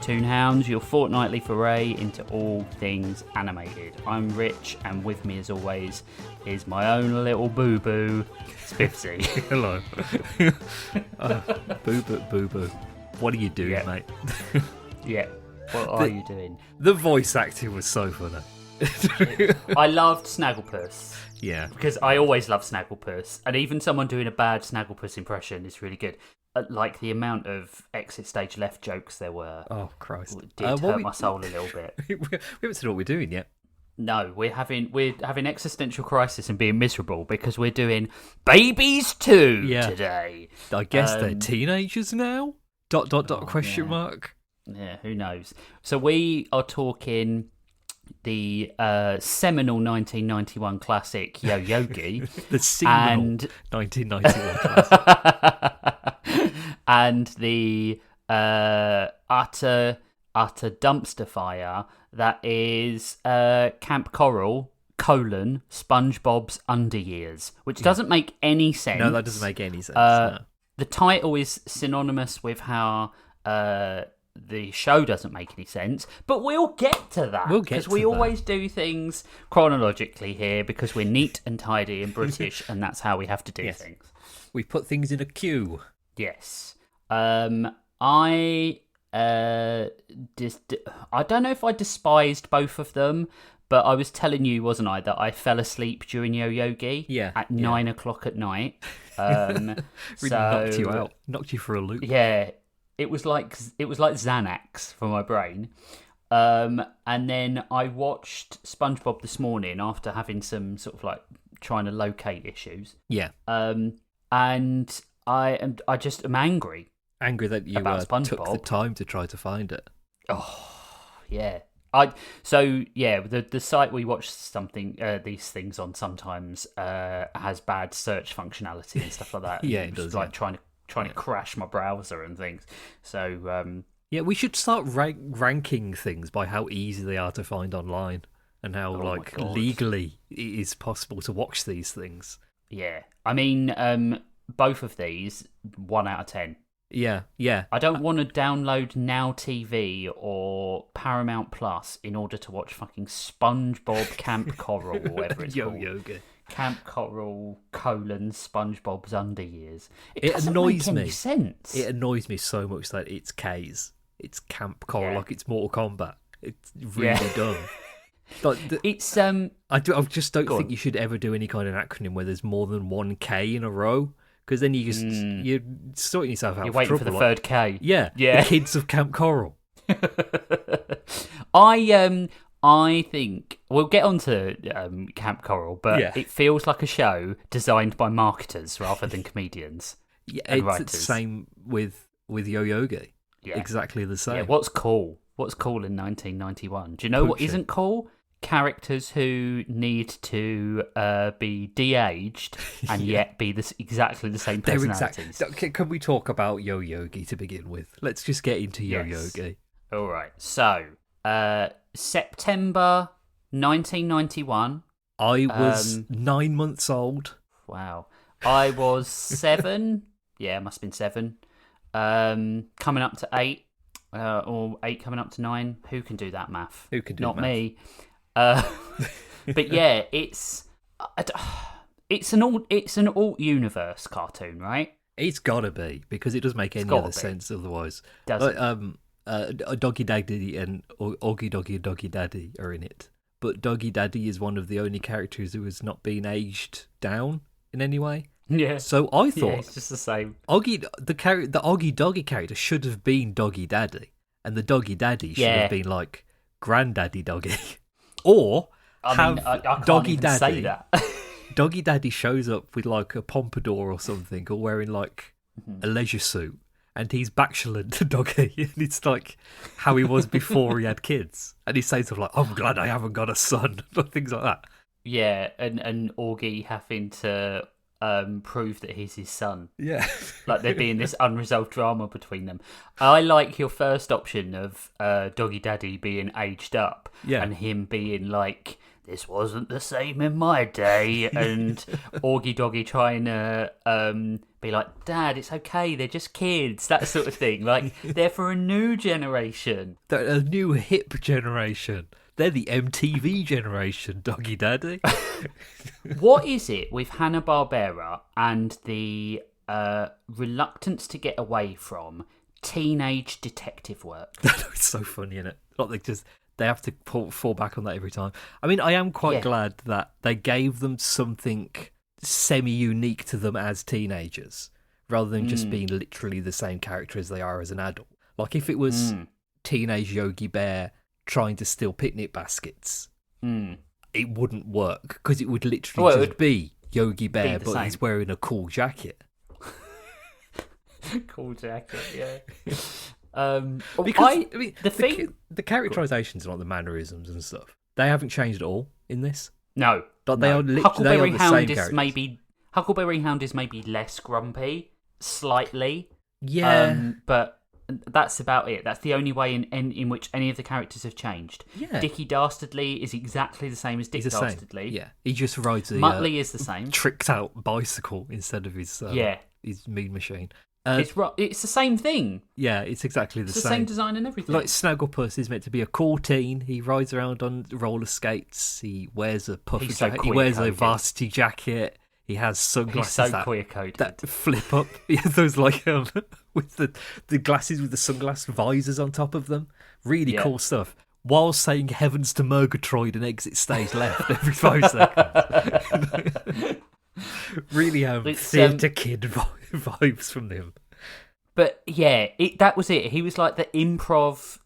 Toonhounds, your fortnightly foray into all things animated. I'm Rich, and with me as always is my own little boo-boo, Spiffsy. Hello. Boo-boo. What are you doing, mate? Yeah, what are you doing? The voice acting was so funny. I loved Snagglepuss. Yeah. Because I always love Snagglepuss, and even someone doing a bad Snagglepuss impression is really good. Like the amount of exit stage left jokes there were. Oh, Christ. Did hurt my soul a little bit. We haven't said what we're doing yet. No, we're having existential crisis and being miserable because we're doing Babies 2 today. I guess they're teenagers now? ... question mark? Yeah, who knows? So we are talking the seminal 1991 classic Yo Yogi. The seminal 1991 classic. And the utter dumpster fire that is Kamp Koral, SpongeBob's Underyears, which doesn't make any sense. No, that doesn't make any sense. No. The title is synonymous with how the show doesn't make any sense, but we'll get to that. Because we always do things chronologically here because we're neat and tidy and British, and that's how we have to do things. We put things in a queue. Yes. I don't know if I despised both of them, but I was telling you, wasn't I, that I fell asleep during Yo Yogi at 9 o'clock at night. Really knocked you out, knocked you for a loop. Yeah, it was like Xanax for my brain. And then I watched SpongeBob this morning after having some sort of like trying to locate issues. Yeah. And I just am angry. Angry that you took the time to try to find it. Oh, yeah. The site we watch these things on sometimes has bad search functionality and stuff like that. Yeah, it does. Like trying to crash my browser and things. So we should start ranking things by how easy they are to find online and how legally it is possible to watch these things. Yeah, I mean, both of these 1 out of 10. Yeah. I don't want to download Now TV or Paramount Plus in order to watch fucking SpongeBob Kamp Koral or whatever it's called. Yoga. Kamp Koral SpongeBob's Underyears. It doesn't annoys make me. Any sense. It annoys me so much that it's K's. It's Kamp Koral, like it's Mortal Kombat. It's really dumb. It's I just don't think you should ever do any kind of acronym where there's more than one K in a row. Because then you're sorting yourself out. You're waiting for the third K. Yeah. The kids of Kamp Koral. I think we'll get onto Kamp Koral, but it feels like a show designed by marketers rather than comedians. Yeah, it's the same with Yo Yogi. Yeah. Exactly the same. Yeah, what's cool? What's cool in 1991? Do you know what isn't cool? Characters who need to be de-aged and yet be exactly the same personalities. Can we talk about Yo Yogi to begin with? Let's just get into Yo Yogi. All right. So, September 1991. I was 9 months old. Wow. I was 7. Yeah, must have been 7. Coming up to 8. Or 8 coming up to 9. Who can do that math? Who can do Not math? me. But yeah, it's an alt universe cartoon, right? It's gotta be because it doesn't make any other sense otherwise. Doesn't. Doggy Daddy and Oggy Doggy and Doggy Daddy are in it, but Doggy Daddy is one of the only characters who has not been aged down in any way. Yeah. So I thought it's just the same. The Oggy Doggy character should have been Doggy Daddy, and the Doggy Daddy should have been like Granddaddy Doggy. Or I can't Doggy even Daddy say that. Doggy Daddy shows up with like a pompadour or something, or wearing like a leisure suit, and he's bachelor to Doggy, and it's like how he was before he had kids, and he says stuff like, "I'm glad I haven't got a son," things like that. Yeah, and Augie having to prove that he's his son. Yeah. Like there being this unresolved drama between them. I like your first option of Doggy Daddy being aged up and him being like this wasn't the same in my day, and Augie Doggy trying to be like, Dad, it's okay, they're just kids, that sort of thing. Like, they're for a new generation. They're a new hip generation. They're the MTV generation, Doggy Daddy. What is it with Hanna-Barbera and the reluctance to get away from teenage detective work? It's so funny, isn't it? Like they have to fall back on that every time. I mean, I am quite glad that they gave them something semi-unique to them as teenagers, rather than just being literally the same character as they are as an adult. Like, if it was teenage Yogi Bear trying to steal picnic baskets, it wouldn't work, because it would literally be Yogi Bear, but he's wearing a cool jacket. Cool jacket, yeah. Because the characterizations and like the mannerisms and stuff, they haven't changed at all in this. No, but they are literally the same characters. Huckleberry Hound is maybe less grumpy, slightly. Yeah, but that's about it. That's the only way in which any of the characters have changed. Yeah. Dickie Dastardly is exactly the same as Dick Dastardly. Yeah, he just rides a Muttley is the same, tricked out bicycle instead of his mean machine. It's the same thing. Yeah, it's exactly the same. It's the same design and everything. Like, Snagglepuss is meant to be a cool teen. He rides around on roller skates. He wears a puffer jacket. He wears a varsity jacket. He has sunglasses. He's so queer-coded. That flip up. He has those like with the glasses with the sunglass visors on top of them. Really cool stuff. While saying "Heavens to Murgatroyd" and exit stage left every 5 seconds. Really theatre kid vibes from him. But yeah, that was it. He was like the improv,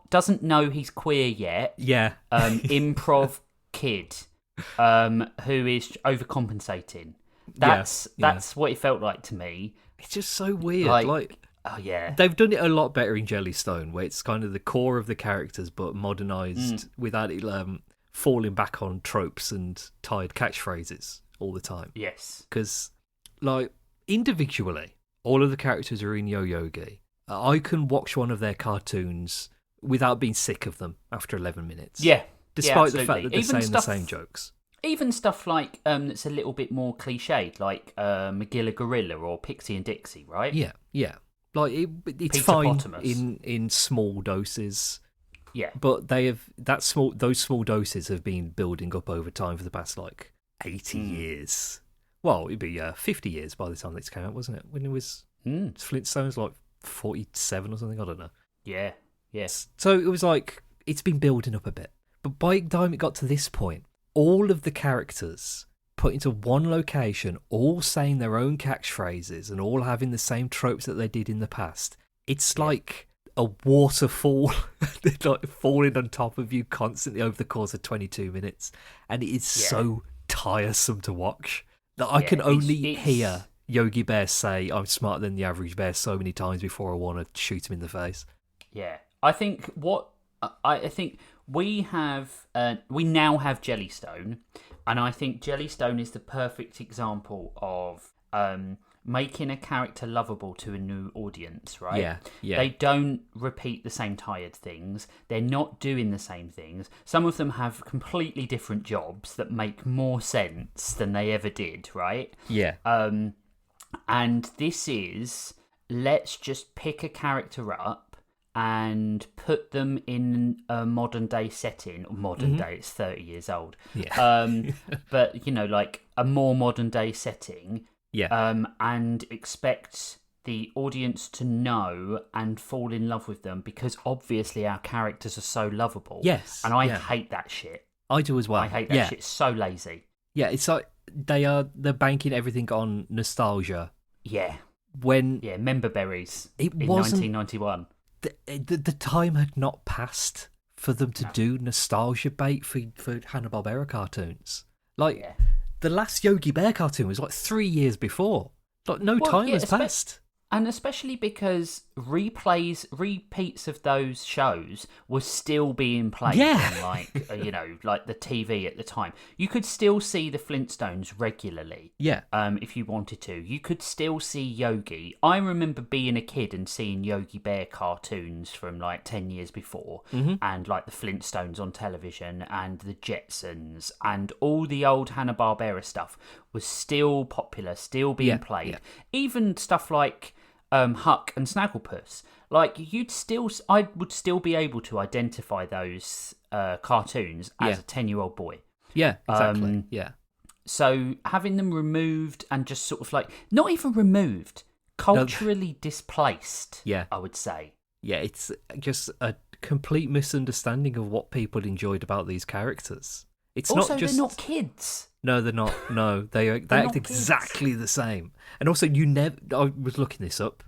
doesn't know he's queer yet. Yeah. Improv kid, who is overcompensating. That's what it felt like to me. It's just so weird. Like, oh yeah, they've done it a lot better in Jellystone, where it's kind of the core of the characters, but modernised without it falling back on tropes and tired catchphrases all the time. Yes. Because, like, individually, all of the characters are in Yo-Yogi. I can watch one of their cartoons without being sick of them after 11 minutes. Yeah. Despite the fact that they're saying the same jokes. Even stuff like that's a little bit more cliched, like Magilla Gorilla or Pixie and Dixie, right? Yeah, yeah. Like, it's fine in small doses. Yeah. But those small doses have been building up over time for the past, 80 years. Well, it'd be 50 years by the time this came out, wasn't it? When it was Flintstones, 47 or something, I don't know. Yeah, yes. So it was it's been building up a bit. But by the time it got to this point, all of the characters put into one location, all saying their own catchphrases and all having the same tropes that they did in the past. It's like a waterfall, falling on top of you constantly over the course of 22 minutes. And it is so tiresome to watch that I can only hear Yogi Bear say, "I'm smarter than the average bear," so many times before I want to shoot him in the face. Yeah, I think we now have Jellystone, and I think Jellystone is the perfect example of making a character lovable to a new audience, right? Yeah, yeah. They don't repeat the same tired things. They're not doing the same things. Some of them have completely different jobs that make more sense than they ever did, right? Yeah. And this is, let's just pick a character up and put them in a modern day setting. Modern day, it's 30 years old. Yeah. But, a more modern day setting. Yeah. And expect the audience to know and fall in love with them, because obviously our characters are so lovable. Yes. And I hate that shit. I do as well. I hate that shit. It's so lazy. Yeah, it's like they're banking everything on nostalgia. Yeah. When Member Berries in 1991. The time had not passed for them to do nostalgia bait for Hanna-Barbera cartoons. The last Yogi Bear cartoon was 3 years before. No time has passed. And especially because repeats of those shows were still being played on, like, like the TV at the time. You could still see the Flintstones regularly. Yeah. If you wanted to. You could still see Yogi. I remember being a kid and seeing Yogi Bear cartoons from, like, 10 years before. And, like, the Flintstones on television and the Jetsons and all the old Hanna-Barbera stuff was still popular, still being played. Yeah. Even stuff like Huck and Snagglepuss. Like, I would still be able to identify those cartoons as a 10-year-old boy. Yeah, exactly. So having them removed and just sort of like, not even removed, culturally displaced, I would say. Yeah, it's just a complete misunderstanding of what people enjoyed about these characters. It's also, not just... they're not kids. No, they're not. No, they act exactly the same. And also, I was looking this up.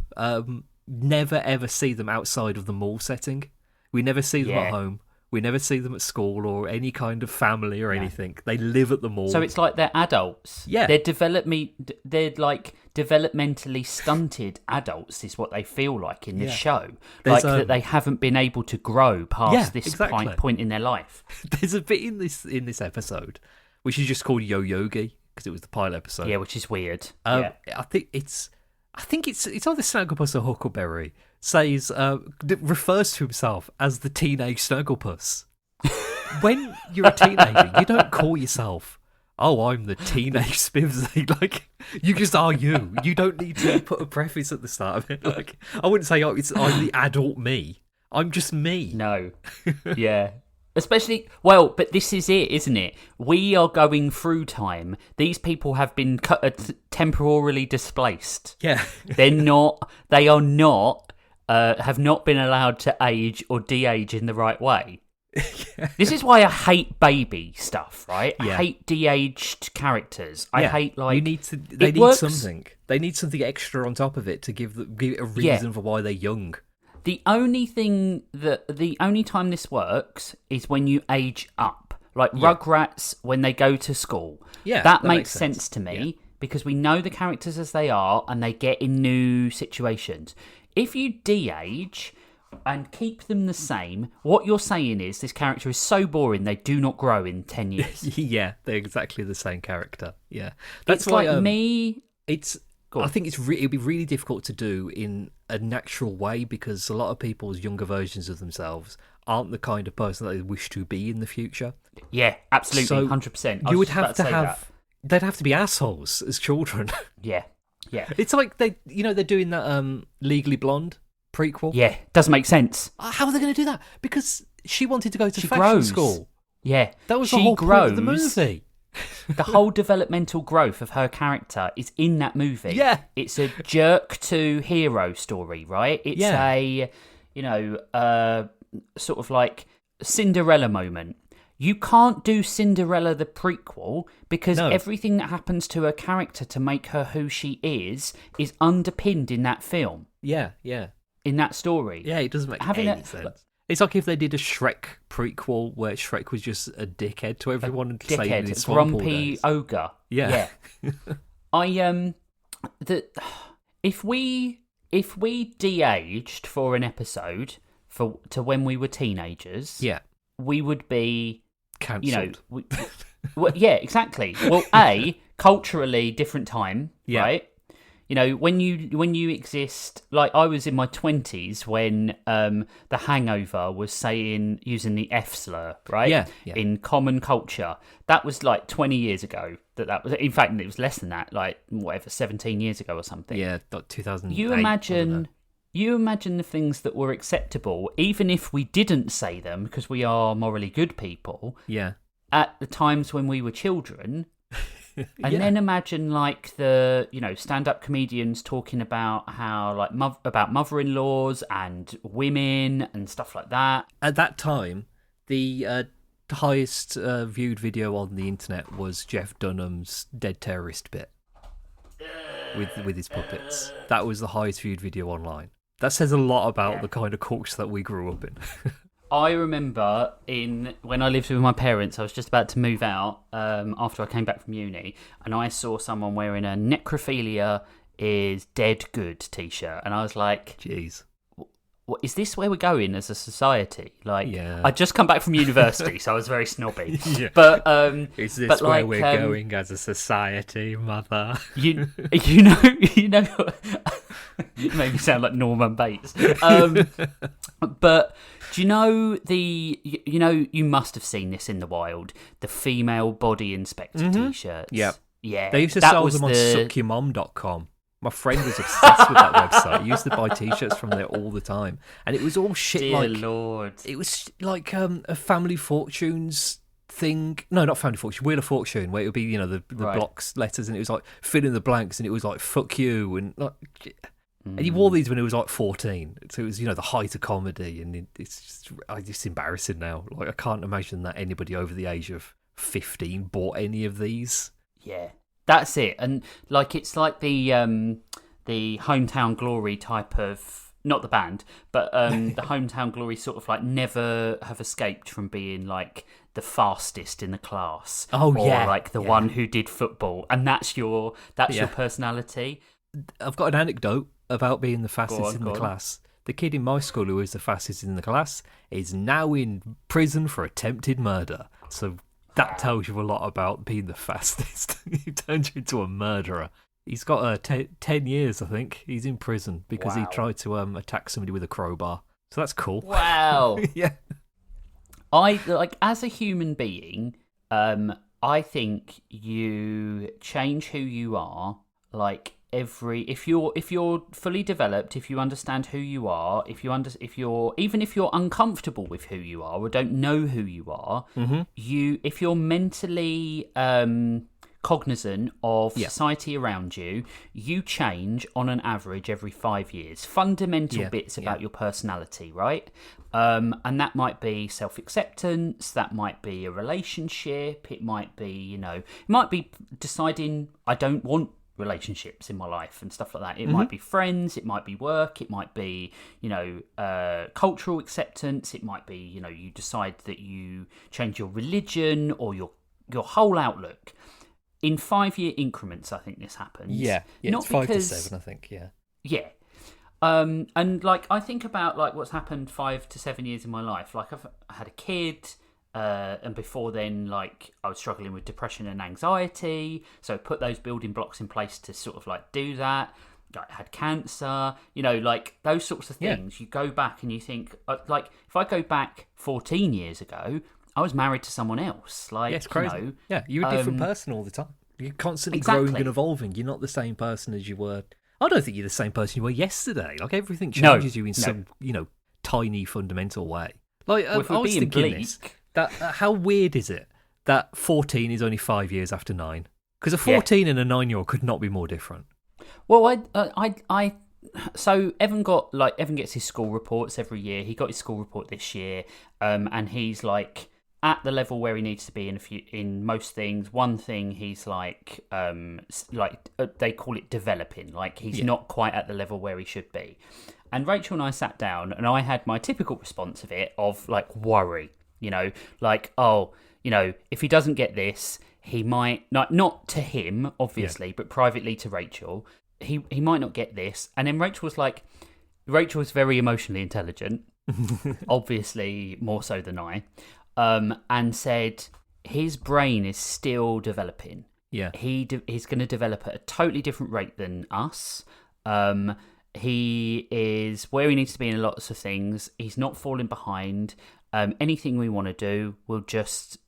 Never ever see them outside of the mall setting. We never see them at home. We never see them at school or any kind of family or anything. They live at the mall. So it's like they're adults. Yeah, they're like developmentally stunted adults is what they feel like in this show. Like that they haven't been able to grow past this point in their life. There's a bit in this episode which is just called Yo Yogi because it was the pilot episode. Yeah, which is weird. I think it's either Snagglepuss or Huckleberry refers to himself as the teenage Snagglepuss. When you're a teenager, you don't call yourself, "Oh, I'm the teenage Spivsy." Like, you just are you. You don't need to put a preface at the start of it. Like, I wouldn't say, "Oh, I'm the adult me." I'm just me. No. Yeah. Especially, well, but this is it, isn't it? We are going through time. These people have been temporarily displaced. Yeah. Have not been allowed to age or de-age in the right way. This is why I hate baby stuff, right? I hate de-aged characters. I hate, like... They need something. They need something extra on top of it to give a reason for why they're young. The only time this works is when you age up. Like Rugrats, when they go to school. Yeah, that makes sense to me because we know the characters as they are and they get in new situations. If you de-age and keep them the same, what you're saying is this character is so boring they do not grow in 10 years. Yeah, they're exactly the same character. Yeah. That's why, like me... I think it'd be really difficult to do in a natural way because a lot of people's younger versions of themselves aren't the kind of person that they wish to be in the future. Yeah, absolutely, so 100%. You would have to have... They'd have to be assholes as children. Yeah. It's like they're doing that Legally Blonde prequel. Yeah, doesn't make sense. How are they going to do that? Because she wanted to go to fashion school. Yeah. That was the whole point of the movie. The whole developmental growth of her character is in that movie. Yeah. It's a jerk to hero story, right? It's a, sort of like Cinderella moment. You can't do Cinderella the prequel because everything that happens to her character to make her who she is underpinned in that film. Yeah. In that story. Yeah, it doesn't make any sense. It's like if they did a Shrek prequel where Shrek was just a dickhead to everyone and saving his grumpy ogre. Yeah. If we de-aged for an episode to when we were teenagers, we would be cancelled. Well, yeah, exactly. Well, culturally different time, right? You know, when you exist, like I was in my 20s when The Hangover was using the F slur, right? Yeah. In common culture. That was like 20 years ago. That was, in fact, it was less than that, like 17 years ago or something. Yeah, 2008. You imagine the things that were acceptable, even if we didn't say them because we are morally good people. Yeah. At the times when we were children. And then imagine like the stand-up comedians talking about how like about mother-in-laws and women and stuff like that. At that time, the highest viewed video on the internet was Jeff Dunham's dead terrorist bit with his puppets. That was the highest viewed video online. That says a lot about the kind of culture that we grew up in. I remember when I lived with my parents, I was just about to move out after I came back from uni, and I saw someone wearing a necrophilia is Dead Good t-shirt. And I was like, jeez. What, is this where we're going as a society? Like, yeah. I'd just come back from university, so I was very snobby. Yeah. But is this where we're going as a society, mother? You know, you made me sound like Norman Bates. But do you know you must have seen this in the wild, the female body inspector t-shirts. Yeah. Yeah. They used to sell them on suckyourmom.com. My friend was obsessed with that website. He used to buy t-shirts from there all the time. And it was all shit. Dear Lord. It was like a Family Fortunes thing. No, not Family Fortune, Wheel of Fortune, where it would be, the blocks, letters, and it was like fill in the blanks, and it was like fuck you, and like, and he wore these when he was like 14. So it was, the height of comedy, and it's just embarrassing now. Like, I can't imagine that anybody over the age of 15 bought any of these. Yeah. That's it, and like it's like the Hometown Glory type of, not the band, but the Hometown Glory sort of like never have escaped from being like the fastest in the class, or like the one who did football, and that's your personality. I've got an anecdote about being the fastest in the class. The kid in my school who was the fastest in the class is now in prison for attempted murder. So. That tells you a lot about being the fastest. He turns you into a murderer. He's got 10 years, I think. He's in prison because he tried to attack somebody with a crowbar. So that's cool. Wow. Yeah. As a human being, I think you change who you are. Like if you're fully developed, if you understand who you are, if you're uncomfortable with who you are or don't know who you are, if you're mentally cognizant of society around you, you change on an average every 5 years. Fundamental bits about your personality, right? And that might be self-acceptance, that might be a relationship, it might be, deciding I don't want relationships in my life and stuff like that. It might be friends, it might be work, it might be cultural acceptance, it might be you decide that you change your religion or your whole outlook in 5-year increments. I think this happens. Not it's 5 to 7, I think. And like I think about like what's happened 5 to 7 years in my life. Like I had a kid. And before then, like I was struggling with depression and anxiety, so put those building blocks in place to sort of like do that. I had cancer, like those sorts of things. You go back and you think, like if I go back 14 years ago, I was married to someone else. Like, it's crazy. You're a different person all the time. You're constantly growing and evolving. You're not the same person as you were. I don't think you're the same person you were yesterday. Like everything changes you in some, tiny fundamental way. Like I was thinking this. That how weird is it that 14 is only 5 years after 9? Because a 14 and a 9-year-old could not be more different. Well, so Evan gets his school reports every year. He got his school report this year, and he's like at the level where he needs to be in most things. One thing he's like they call it developing. Like he's not quite at the level where he should be. And Rachel and I sat down, and I had my typical response of like worry. If he doesn't get this, he might not to him, obviously, but privately to Rachel, he might not get this. And then Rachel was very emotionally intelligent, obviously more so than I, and said his brain is still developing. Yeah, he's going to develop at a totally different rate than us. He is where he needs to be in lots of things. He's not falling behind. Anything we want to do, we'll just,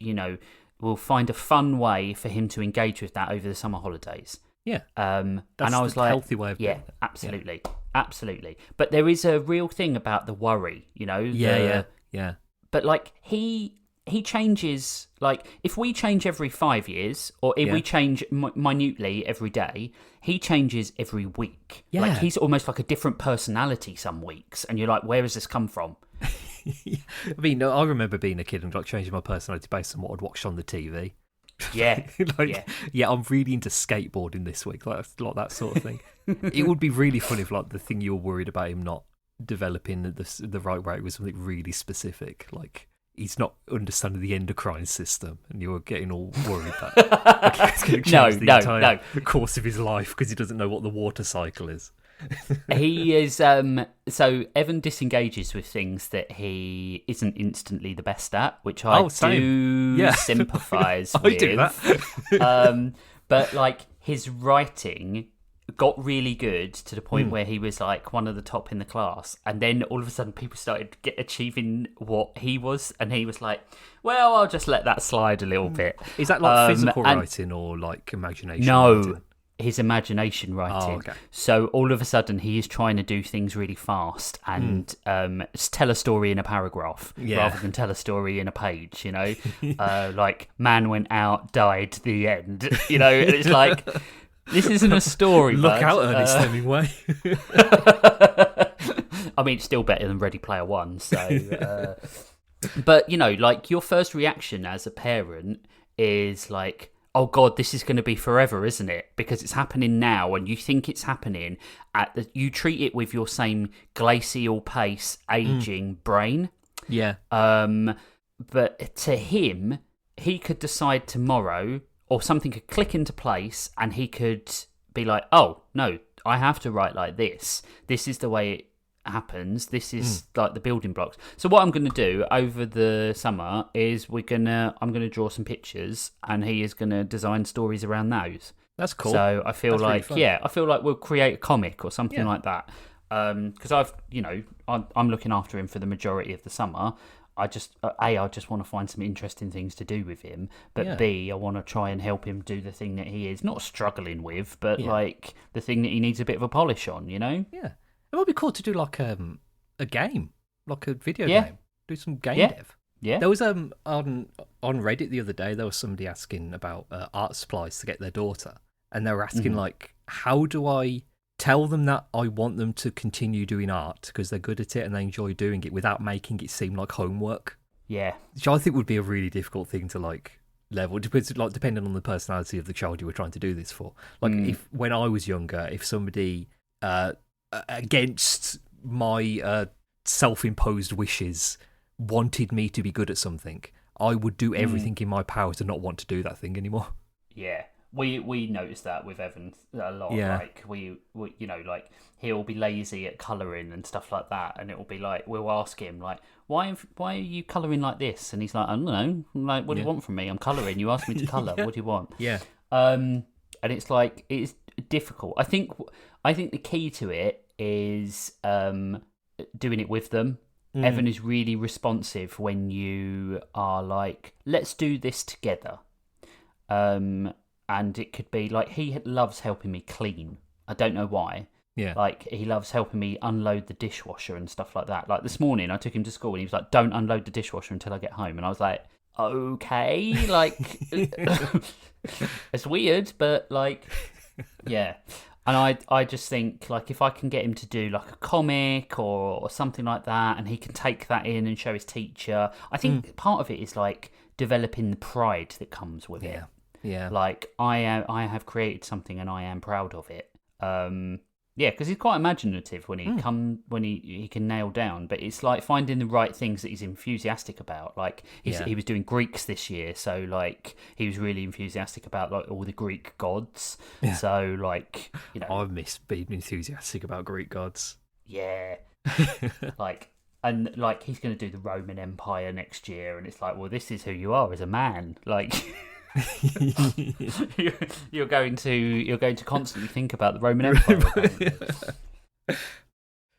we'll find a fun way for him to engage with that over the summer holidays. Yeah. And I was like, healthy way of doing it. Absolutely. Absolutely. But there is a real thing about the worry, Yeah. But like he changes, like if we change every 5 years or if we change minutely every day, he changes every week. Yeah. Like he's almost like a different personality some weeks. And you're like, where has this come from? I mean, I remember being a kid and like changing my personality based on what I'd watched on the TV. Yeah, I'm really into skateboarding this week, like that sort of thing. It would be really fun if like the thing you were worried about him not developing the right way was something really specific. Like he's not understanding the endocrine system, and you're getting all worried that he's going to change the entire course of his life because he doesn't know what the water cycle is. He is so Evan disengages with things that he isn't instantly the best at, which I do sympathise with. I do that. But like his writing got really good to the point where he was like one of the top in the class, and then all of a sudden people started achieving what he was, and he was like, well, I'll just let that slide a little bit. Is that like physical writing or like imagination writing? His imagination writing. Oh, okay. So all of a sudden he is trying to do things really fast and tell a story in a paragraph rather than tell a story in a page, you know. Like man went out, died, the end, you know. And it's like, this isn't a story. Look out, Ernest Hemingway. I mean, it's still better than Ready Player One. So, but you know, like your first reaction as a parent is like, oh God, this is going to be forever, isn't it? Because it's happening now, and you think it's happening you treat it with your same glacial pace, aging brain. Yeah. But to him, he could decide tomorrow, or something could click into place, and he could be like, oh no, I have to write like this. This is the way it happens. This is like the building blocks. So what I'm going to do over the summer is I'm going to draw some pictures, and he is going to design stories around those. That's cool. So I feel That's like I feel like we'll create a comic or something like that. Because I'm looking after him for the majority of the summer. I just want to find some interesting things to do with him, but B, I want to try and help him do the thing that he is not struggling with, but like the thing that he needs a bit of a polish on, you know? Yeah. It would be cool to do like a game, like a video game. Do some game dev. Yeah. There was on Reddit the other day, there was somebody asking about art supplies to get their daughter, and they were asking like, how do I tell them that I want them to continue doing art because they're good at it and they enjoy doing it without making it seem like homework? Yeah. Which I think would be a really difficult thing to like level. Depending on the personality of the child you were trying to do this for. Like if when I was younger, if somebody against my self-imposed wishes wanted me to be good at something, I would do everything in my power to not want to do that thing anymore. Yeah. We noticed that with Evan a lot. Yeah. Like we you know, like he'll be lazy at colouring and stuff like that, and it'll be like we'll ask him like, why are you colouring like this? And he's like, I don't know. I'm like, what do you want from me? I'm colouring. You asked me to colour. What do you want? Yeah. And it's like it's difficult. I think the key to it is doing it with them. Evan is really responsive when you are like, let's do this together. And it could be like he loves helping me clean. I don't know why. Yeah. Like he loves helping me unload the dishwasher and stuff like that. Like this morning I took him to school and he was like, don't unload the dishwasher until I get home. And I was like, okay, like it's weird, but like, yeah. And I just think like if I can get him to do like a comic or something like that, and he can take that in and show his teacher, I think part of it is like developing the pride that comes with it. Yeah. Like I have created something and I am proud of it. Because he's quite imaginative when he can nail down. But it's like finding the right things that he's enthusiastic about. Like he was doing Greeks this year, so like he was really enthusiastic about like all the Greek gods. Yeah. So like I miss being enthusiastic about Greek gods. Yeah. And like he's going to do the Roman Empire next year, and it's like, well, this is who you are as a man. Like. you're going to constantly think about the Roman Empire.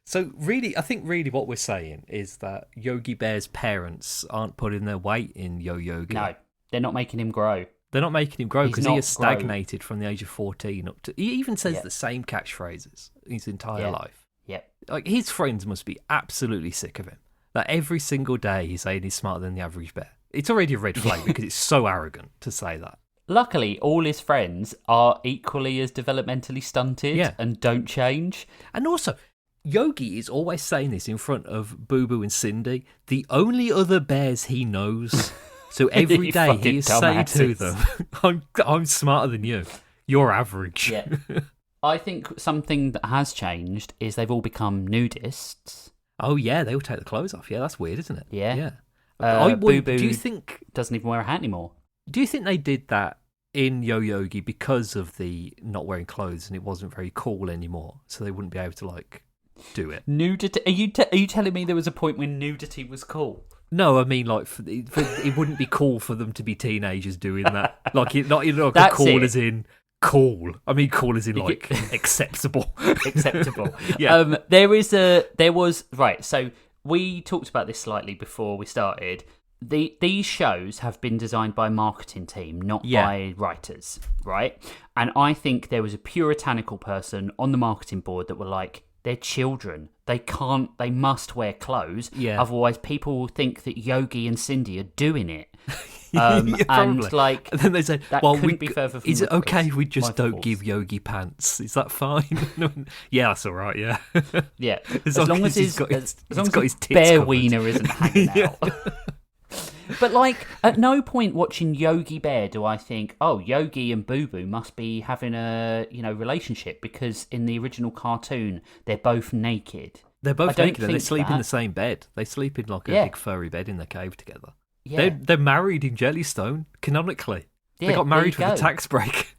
So really, I think really what we're saying is that Yogi Bear's parents aren't putting their weight in Yogi. No, they're not making him grow. They're not making him grow because he has stagnated from the age of 14 up to. He even says the same catchphrases his entire life. Yep. Like his friends must be absolutely sick of him. Like every single day he's saying he's smarter than the average bear. It's already a red flag because it's so arrogant to say that. Luckily, all his friends are equally as developmentally stunted and don't change. And also, Yogi is always saying this in front of Boo Boo and Cindy, the only other bears he knows. So every day he is saying to them, I'm smarter than you. You're average. Yeah. I think something that has changed is they've all become nudists. Oh, yeah, they all take the clothes off. Yeah, that's weird, isn't it? Yeah. Yeah. Boo Boo do you think doesn't even wear a hat anymore. Do you think they did that in Yo Yogi because of the not wearing clothes and it wasn't very cool anymore, so they wouldn't be able to like do it? Nudity? Are you telling me there was a point when nudity was cool? No, I mean like it wouldn't be cool for them to be teenagers doing that. Like not That's cool it. as in cool. I mean cool as in like acceptable. Acceptable. Yeah. There was right. So we talked about this slightly before we started. These shows have been designed by a marketing team, not by writers, right? And I think there was a puritanical person on the marketing board that were like, they're children. They must wear clothes. Yeah. Otherwise people will think that Yogi and Cindy are doing it. Yeah, and like, and then they say, that well, couldn't be further from is it okay if we just my don't thoughts. give Yogi pants? Is that fine? Yeah, that's all right, yeah. Yeah. As As long long as as he's got his his tits bare covered. wiener isn't hanging Yeah. out. But like, at no point watching Yogi Bear do I think, oh, Yogi and Boo Boo must be having a relationship, because in the original cartoon they're both naked. They're both don't naked and they think sleep in that. the same bed. They sleep in like a Yeah. big furry bed in the cave together. Yeah, They're married in Jellystone, canonically. yeah, They got married there for you the go. tax break.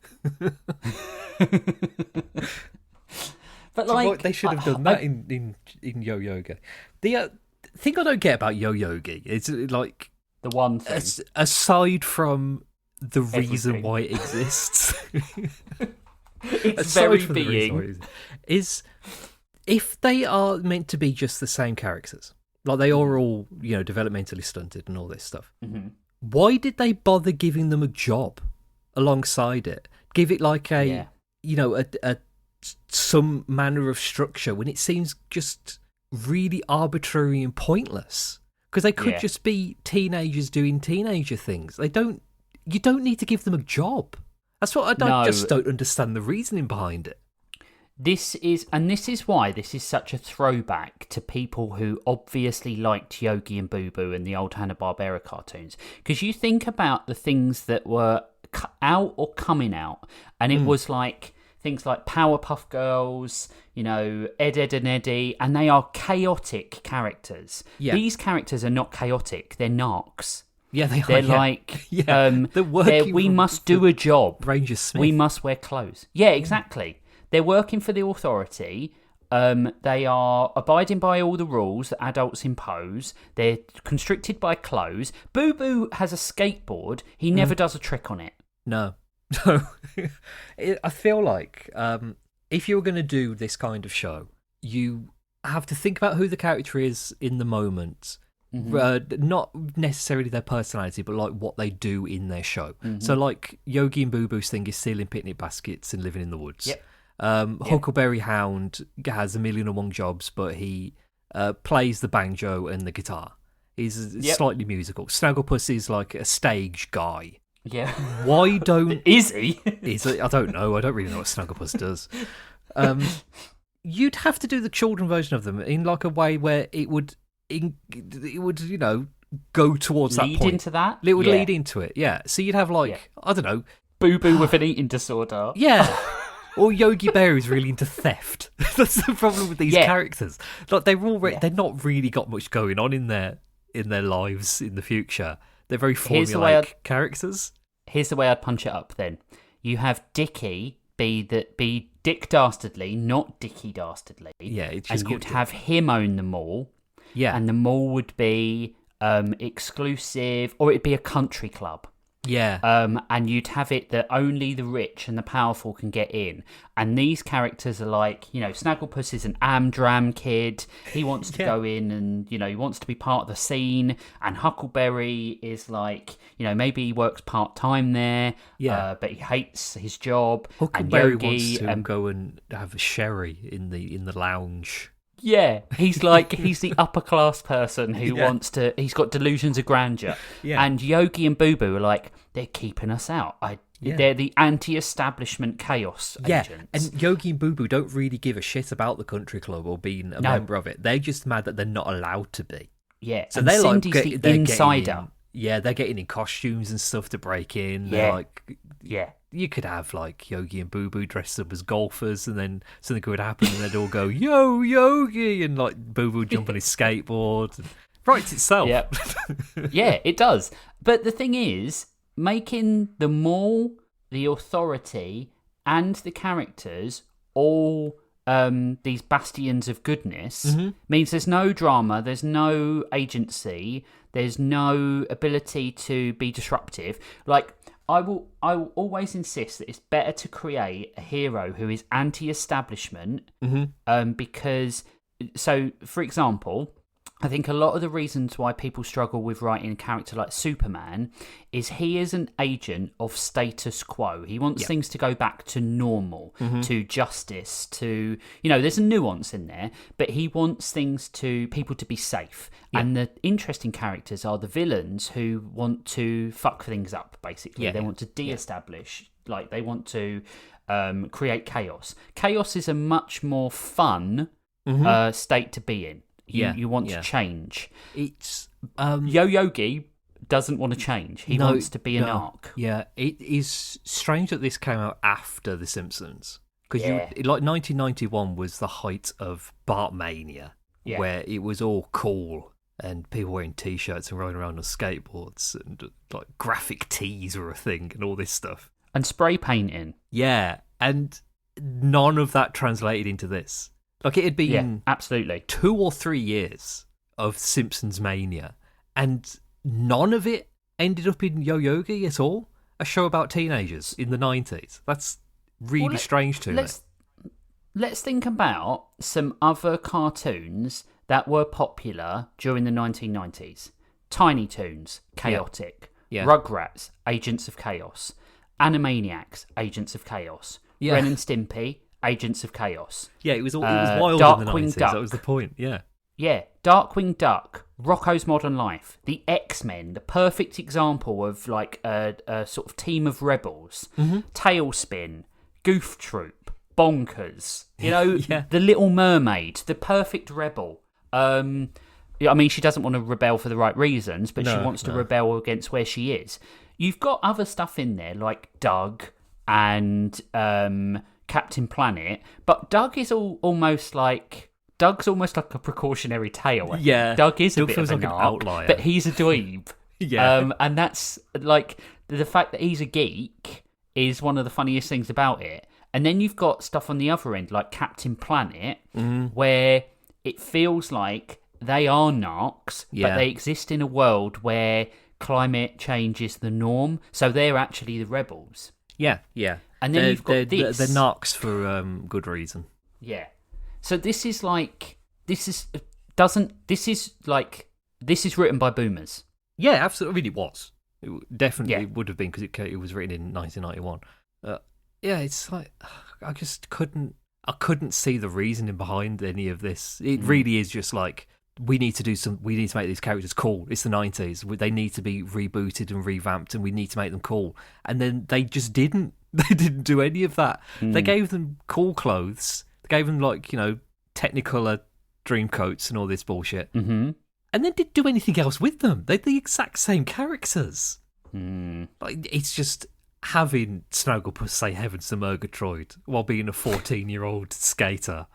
But So like, what- they should have done that in Yo Yogi. The thing I don't get about Yo Yogi is like, the one thing. aside from the reason Everything. why it exists, It's aside very from the reason why it being. exists, is if they are meant to be just the same characters, like they are all developmentally stunted and all this stuff. Mm-hmm. Why did they bother giving them a job alongside it? Give it like a some manner of structure when it seems just really arbitrary and pointless. Because they could Yeah. just be teenagers doing teenager things. You don't need to give them a job. That's what I just don't understand the reasoning behind it. This is why this is such a throwback to people who obviously liked Yogi and Boo Boo and the old Hanna-Barbera cartoons. Because you think about the things that were out or coming out, and it was like things like Powerpuff Girls, Ed, Ed and Eddie, and they are chaotic characters. Yeah. These characters are not chaotic, they're narcs. Yeah, they are. They're yeah. like, They're working we for- must do a job. Ranger Smith. We must wear clothes. Yeah, exactly. They're working for the authority. They are abiding by all the rules that adults impose. They're constricted by clothes. Boo Boo has a skateboard. He never does a trick on it. No. No. I feel like if you're going to do this kind of show, you have to think about who the character is in the moment. Not necessarily their personality, but like what they do in their show. So like Yogi and Boo Boo's thing is stealing picnic baskets and living in the woods. Yep. Huckleberry Hound has 1,000,001 jobs, but he plays the banjo and the guitar. He's slightly musical. Snagglepuss is like a stage guy. Yeah. Why don't... Is he? I don't know. I don't really know what Snagglepuss does. You'd have to do the children version of them in like a way where it would go towards that Lead point. into that? It would Yeah. lead into it, yeah. So you'd have like, Yeah. I don't know, Boo Boo with an eating disorder. yeah. Or Yogi Bear is really into theft. That's the problem with these Yeah. characters. Like they're not really got much going on in their lives in the future. They're very Here's the way formulaic characters. Here's the way I'd punch it up then. You have Dickie be Dick Dastardly, not Dickie Dastardly. Yeah, it's just and you'd called have him own the mall. Yeah. And the mall would be exclusive, or it'd be a country club. Yeah. And you'd have it that only the rich and the powerful can get in. And these characters are like, Snagglepuss is an Amdram kid. He wants to go in and, he wants to be part of the scene. And Huckleberry is like, maybe he works part-time there. Yeah. But he hates his job. Huckleberry and Yogi, wants to go and have a sherry in the lounge. Yeah, he's the upper class person who he's got delusions of grandeur. Yeah. And Yogi and Boo Boo are like, they're keeping us out. They're the anti-establishment chaos agents. And Yogi and Boo Boo don't really give a shit about the country club or being a member of it. They're just mad that they're not allowed to be. Yeah, So and they're Cindy's like the insider. They're getting in costumes and stuff to break in. Yeah. They're like, Yeah. you could have like Yogi and Boo Boo dressed up as golfers, and then something would happen, and they'd all go "Yo, Yogi," and like Boo Boo jump on his skateboard. And writes itself. Yeah. Yeah, it does. But the thing is, making the mall, the authority, and the characters all these bastions of goodness means there's no drama, there's no agency, there's no ability to be disruptive. Like, I will always insist that it's better to create a hero who is anti-establishment, because, so, for example, I think a lot of the reasons why people struggle with writing a character like Superman is he is an agent of status quo. He wants things to go back to normal, to justice, to, there's a nuance in there, but he wants people to be safe. Yeah. And the interesting characters are the villains who want to fuck things up, basically. They want to de-establish, like they want to create chaos. Chaos is a much more fun state to be in. You want to change. It's Yogi doesn't want to change. He wants to be an arc. Yeah, it is strange that this came out after The Simpsons, because 1991 was the height of Bartmania, where it was all cool and people wearing t-shirts and riding around on skateboards, and like graphic tees were a thing and all this stuff, and spray painting. Yeah, and none of that translated into this. Like, it had been absolutely 2 or 3 years of Simpsons mania, and none of it ended up in Yo-Yogi at all. A show about teenagers in the 90s. That's really strange to me. Let's think about some other cartoons that were popular during the 1990s. Tiny Toons, chaotic. Yeah. Rugrats, Agents of Chaos. Animaniacs, Agents of Chaos. Yeah. Ren and Stimpy, Agents of Chaos. Yeah, it was wild Darkwing in the 90s. Duck. That was the point, yeah. Yeah, Darkwing Duck, Rocko's Modern Life, the X-Men, the perfect example of like a sort of team of rebels. Tailspin, Goof Troop, Bonkers, The Little Mermaid, the perfect rebel. I mean, she doesn't want to rebel for the right reasons, but she wants to rebel against where she is. You've got other stuff in there like Doug and Captain Planet, but Doug is almost like a precautionary tale. Yeah, Doug is a bit feels of like an outlier, but he's a dweeb. Yeah, and that's like the fact that he's a geek is one of the funniest things about it. And then you've got stuff on the other end like Captain Planet, where it feels like they are narcs, but they exist in a world where climate change is the norm, so they're actually the rebels. Yeah. And then you've got this. They're narcs for good reason. Yeah. So this is written by boomers. Yeah, absolutely. I mean, it was. It definitely would have been, because it was written in 1991. It's like I just couldn't see the reasoning behind any of this. It really is just like, we need to make these characters cool. It's the 90s. They need to be rebooted and revamped, and we need to make them cool. And then they just didn't. They didn't do any of that. They gave them cool clothes. They gave them, like, Technicolor dream coats and all this bullshit. And then didn't do anything else with them. They're the exact same characters. Like, it's just having Snagglepuss say heavens to Murgatroyd while being a 14-year-old skater.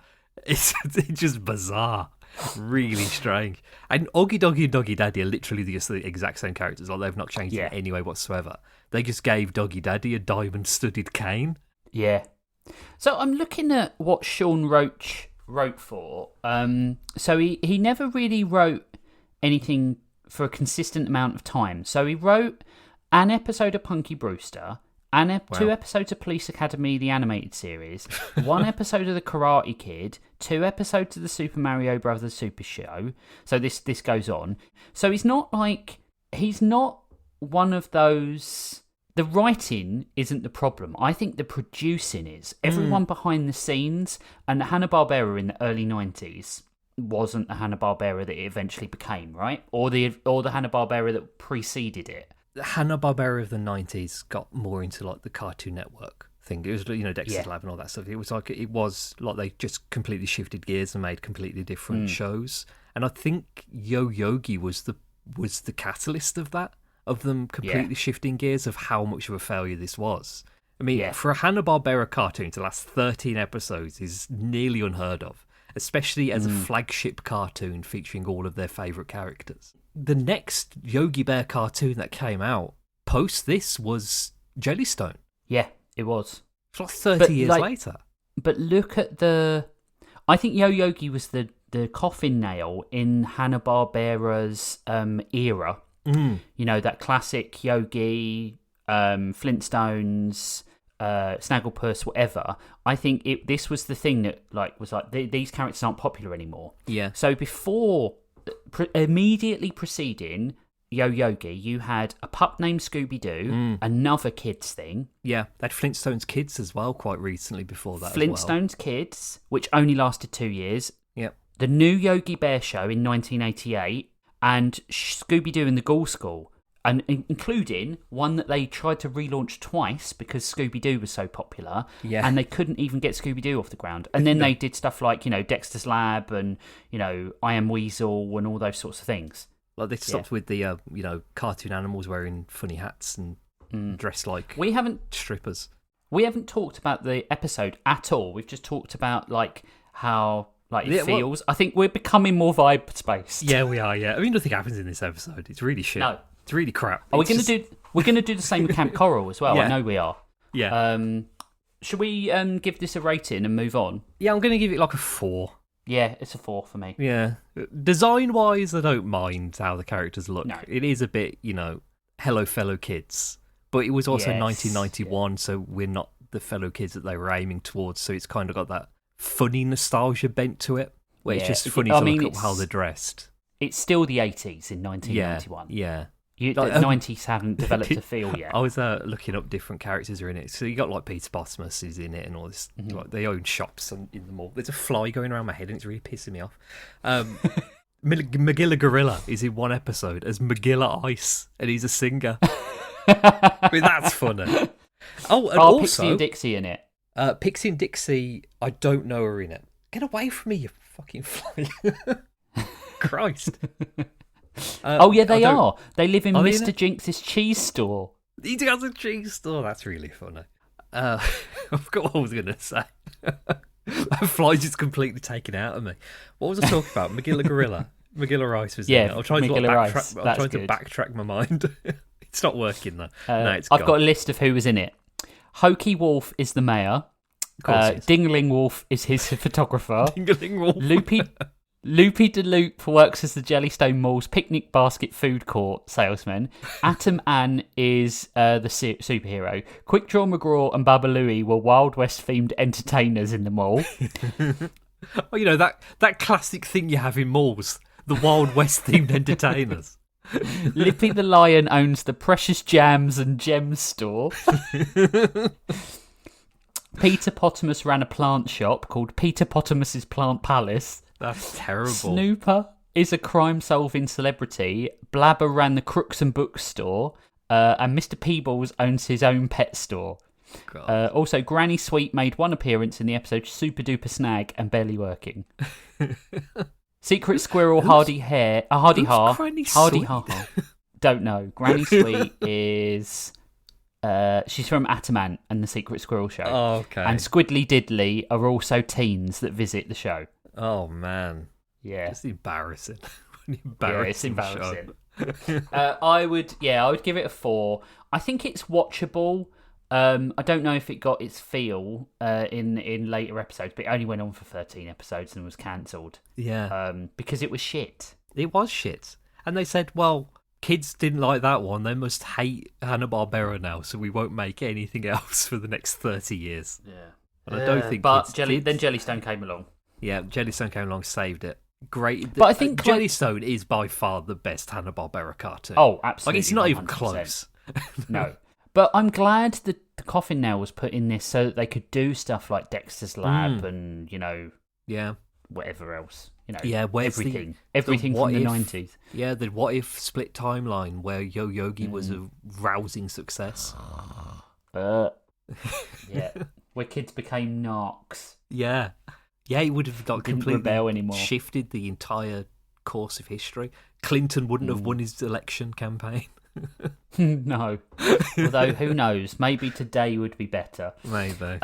It's just bizarre. Really strange. And Oggy Doggy and Doggy Daddy are literally just the exact same characters. Like, they've not changed in any way whatsoever. They just gave Doggy Daddy a diamond-studded cane. Yeah. So I'm looking at what Sean Roach wrote for. So he never really wrote anything for a consistent amount of time. So he wrote an episode of Punky Brewster, 2 episodes of Police Academy, the animated series, 1 episode of The Karate Kid, 2 episodes of the Super Mario Brothers Super Show. So this goes on. So he's not one of those. The writing isn't the problem. I think the producing is. Everyone behind the scenes, and Hanna-Barbera in the early 90s wasn't the Hanna-Barbera that it eventually became, right? Or the Hanna-Barbera that preceded it. The Hanna-Barbera of the 90s got more into like the Cartoon Network thing. It was, Dexter's Lab and all that stuff. It was like they just completely shifted gears and made completely different shows. And I think Yo-Yogi was the catalyst of that, of them completely shifting gears, of how much of a failure this was. I mean, for a Hanna-Barbera cartoon to last 13 episodes is nearly unheard of, especially as a flagship cartoon featuring all of their favourite characters. The next Yogi Bear cartoon that came out post this was Jellystone. Yeah, it was. It's like 30 years later. But look at I think Yo Yogi was the coffin nail in Hanna-Barbera's era. You know, that classic Yogi, Flintstones, Snagglepuss, whatever. I think this was the thing that was these characters aren't popular anymore. Yeah. So before, immediately preceding Yo Yogi, you had a pup named Scooby-Doo, another kids thing. Yeah, they had Flintstones Kids as well quite recently before that Flintstones Kids, which only lasted 2 years. Yep. The new Yogi Bear show in 1988, and Scooby-Doo and the Ghoul School, and including one that they tried to relaunch twice because Scooby-Doo was so popular, and they couldn't even get Scooby-Doo off the ground. And then they did stuff like, Dexter's Lab and, I Am Weasel and all those sorts of things. Like they stopped with the, cartoon animals wearing funny hats and dressed like strippers. We haven't talked about the episode at all. We've just talked about, how... it feels. I think we're becoming more vibe-spaced. Yeah, we are. Yeah, I mean, nothing happens in this episode. It's really shit. No, it's really crap. We're going to do the same with Kamp Koral as well. Yeah. I know we are. Yeah. Should we give this a rating and move on? Yeah, I'm going to give it a 4. Yeah, it's a 4 for me. Yeah, design-wise, I don't mind how the characters look. No. It is a bit, hello fellow kids, but it was also 1991, so we're not the fellow kids that they were aiming towards. So it's kind of got that funny nostalgia bent to it, where it's just funny to look at how they're dressed. It's still the 80s in 1991. Yeah. The 90s haven't developed a feel yet. I was looking up different characters are in it. So you got Peter Bottomus is in it and all this. They own shops in the mall. There's a fly going around my head and it's really pissing me off. Magilla Gorilla is in one episode as Magilla Ice, and he's a singer. I mean, that's funny. Oh, and also Pixie and Dixie in it. Pixie and Dixie, I don't know are in it. Get away from me, you fucking fly. Christ. They are. They live in Mr. Jinx's cheese store. He has a cheese store. That's really funny. I forgot what I was going to say. That fly's just completely taken out of me. What was I talking about? Magilla Gorilla. Magilla Ice was in it. I'm trying to backtrack my mind. It's not working though. I've got a list of who was in it. Hokey Wolf is the mayor. Dingling Wolf is his photographer. Dingling Wolf. Loopy de Loop works as the Jellystone Mall's picnic basket food court salesman. Atom Ann is the superhero. Quick Draw McGraw and Babalooey were Wild West themed entertainers in the mall. That classic thing you have in malls, the Wild West themed entertainers. Lippy the Lion owns the Precious Jams and Gems store. Peter Potamus ran a plant shop called Peter Potamus's Plant Palace. That's terrible. Snooper is a crime-solving celebrity. Blabber ran the Crooks and Books store. And Mr. Peebles owns his own pet store. Also, Granny Sweet made one appearance in the episode Super Duper Snag and Barely Working. Secret Squirrel, Hardy Ha. Don't know. Granny Sweet is... she's from Atom Ant and the Secret Squirrel Show. Oh, okay. And Squiddly Diddly are also teens that visit the show. Oh, man. Yeah. It's embarrassing. It's embarrassing. I would give it a 4. I think it's watchable. I don't know if it got its feel in later episodes, but it only went on for 13 episodes and was cancelled. Yeah. Because it was shit. It was shit. And they said, well, kids didn't like that one. They must hate Hanna-Barbera now, so we won't make anything else for the next 30 years. Yeah. And I don't think then Jellystone came along. Yeah, Jellystone came along, saved it. Great. But I think Jellystone is by far the best Hanna-Barbera cartoon. Oh, absolutely. It's not 100%. Even close. No. But I'm glad that the coffin nail was put in this so that they could do stuff like Dexter's Lab and, whatever else. Everything. Everything from the 90s. Yeah, the What If split timeline where Yo Yogi was a rousing success. Yeah. Where kids became narcs. Yeah. Yeah, it would have completely shifted the entire course of history. Clinton wouldn't have won his election campaign. No. Although, who knows? Maybe today would be better. Maybe.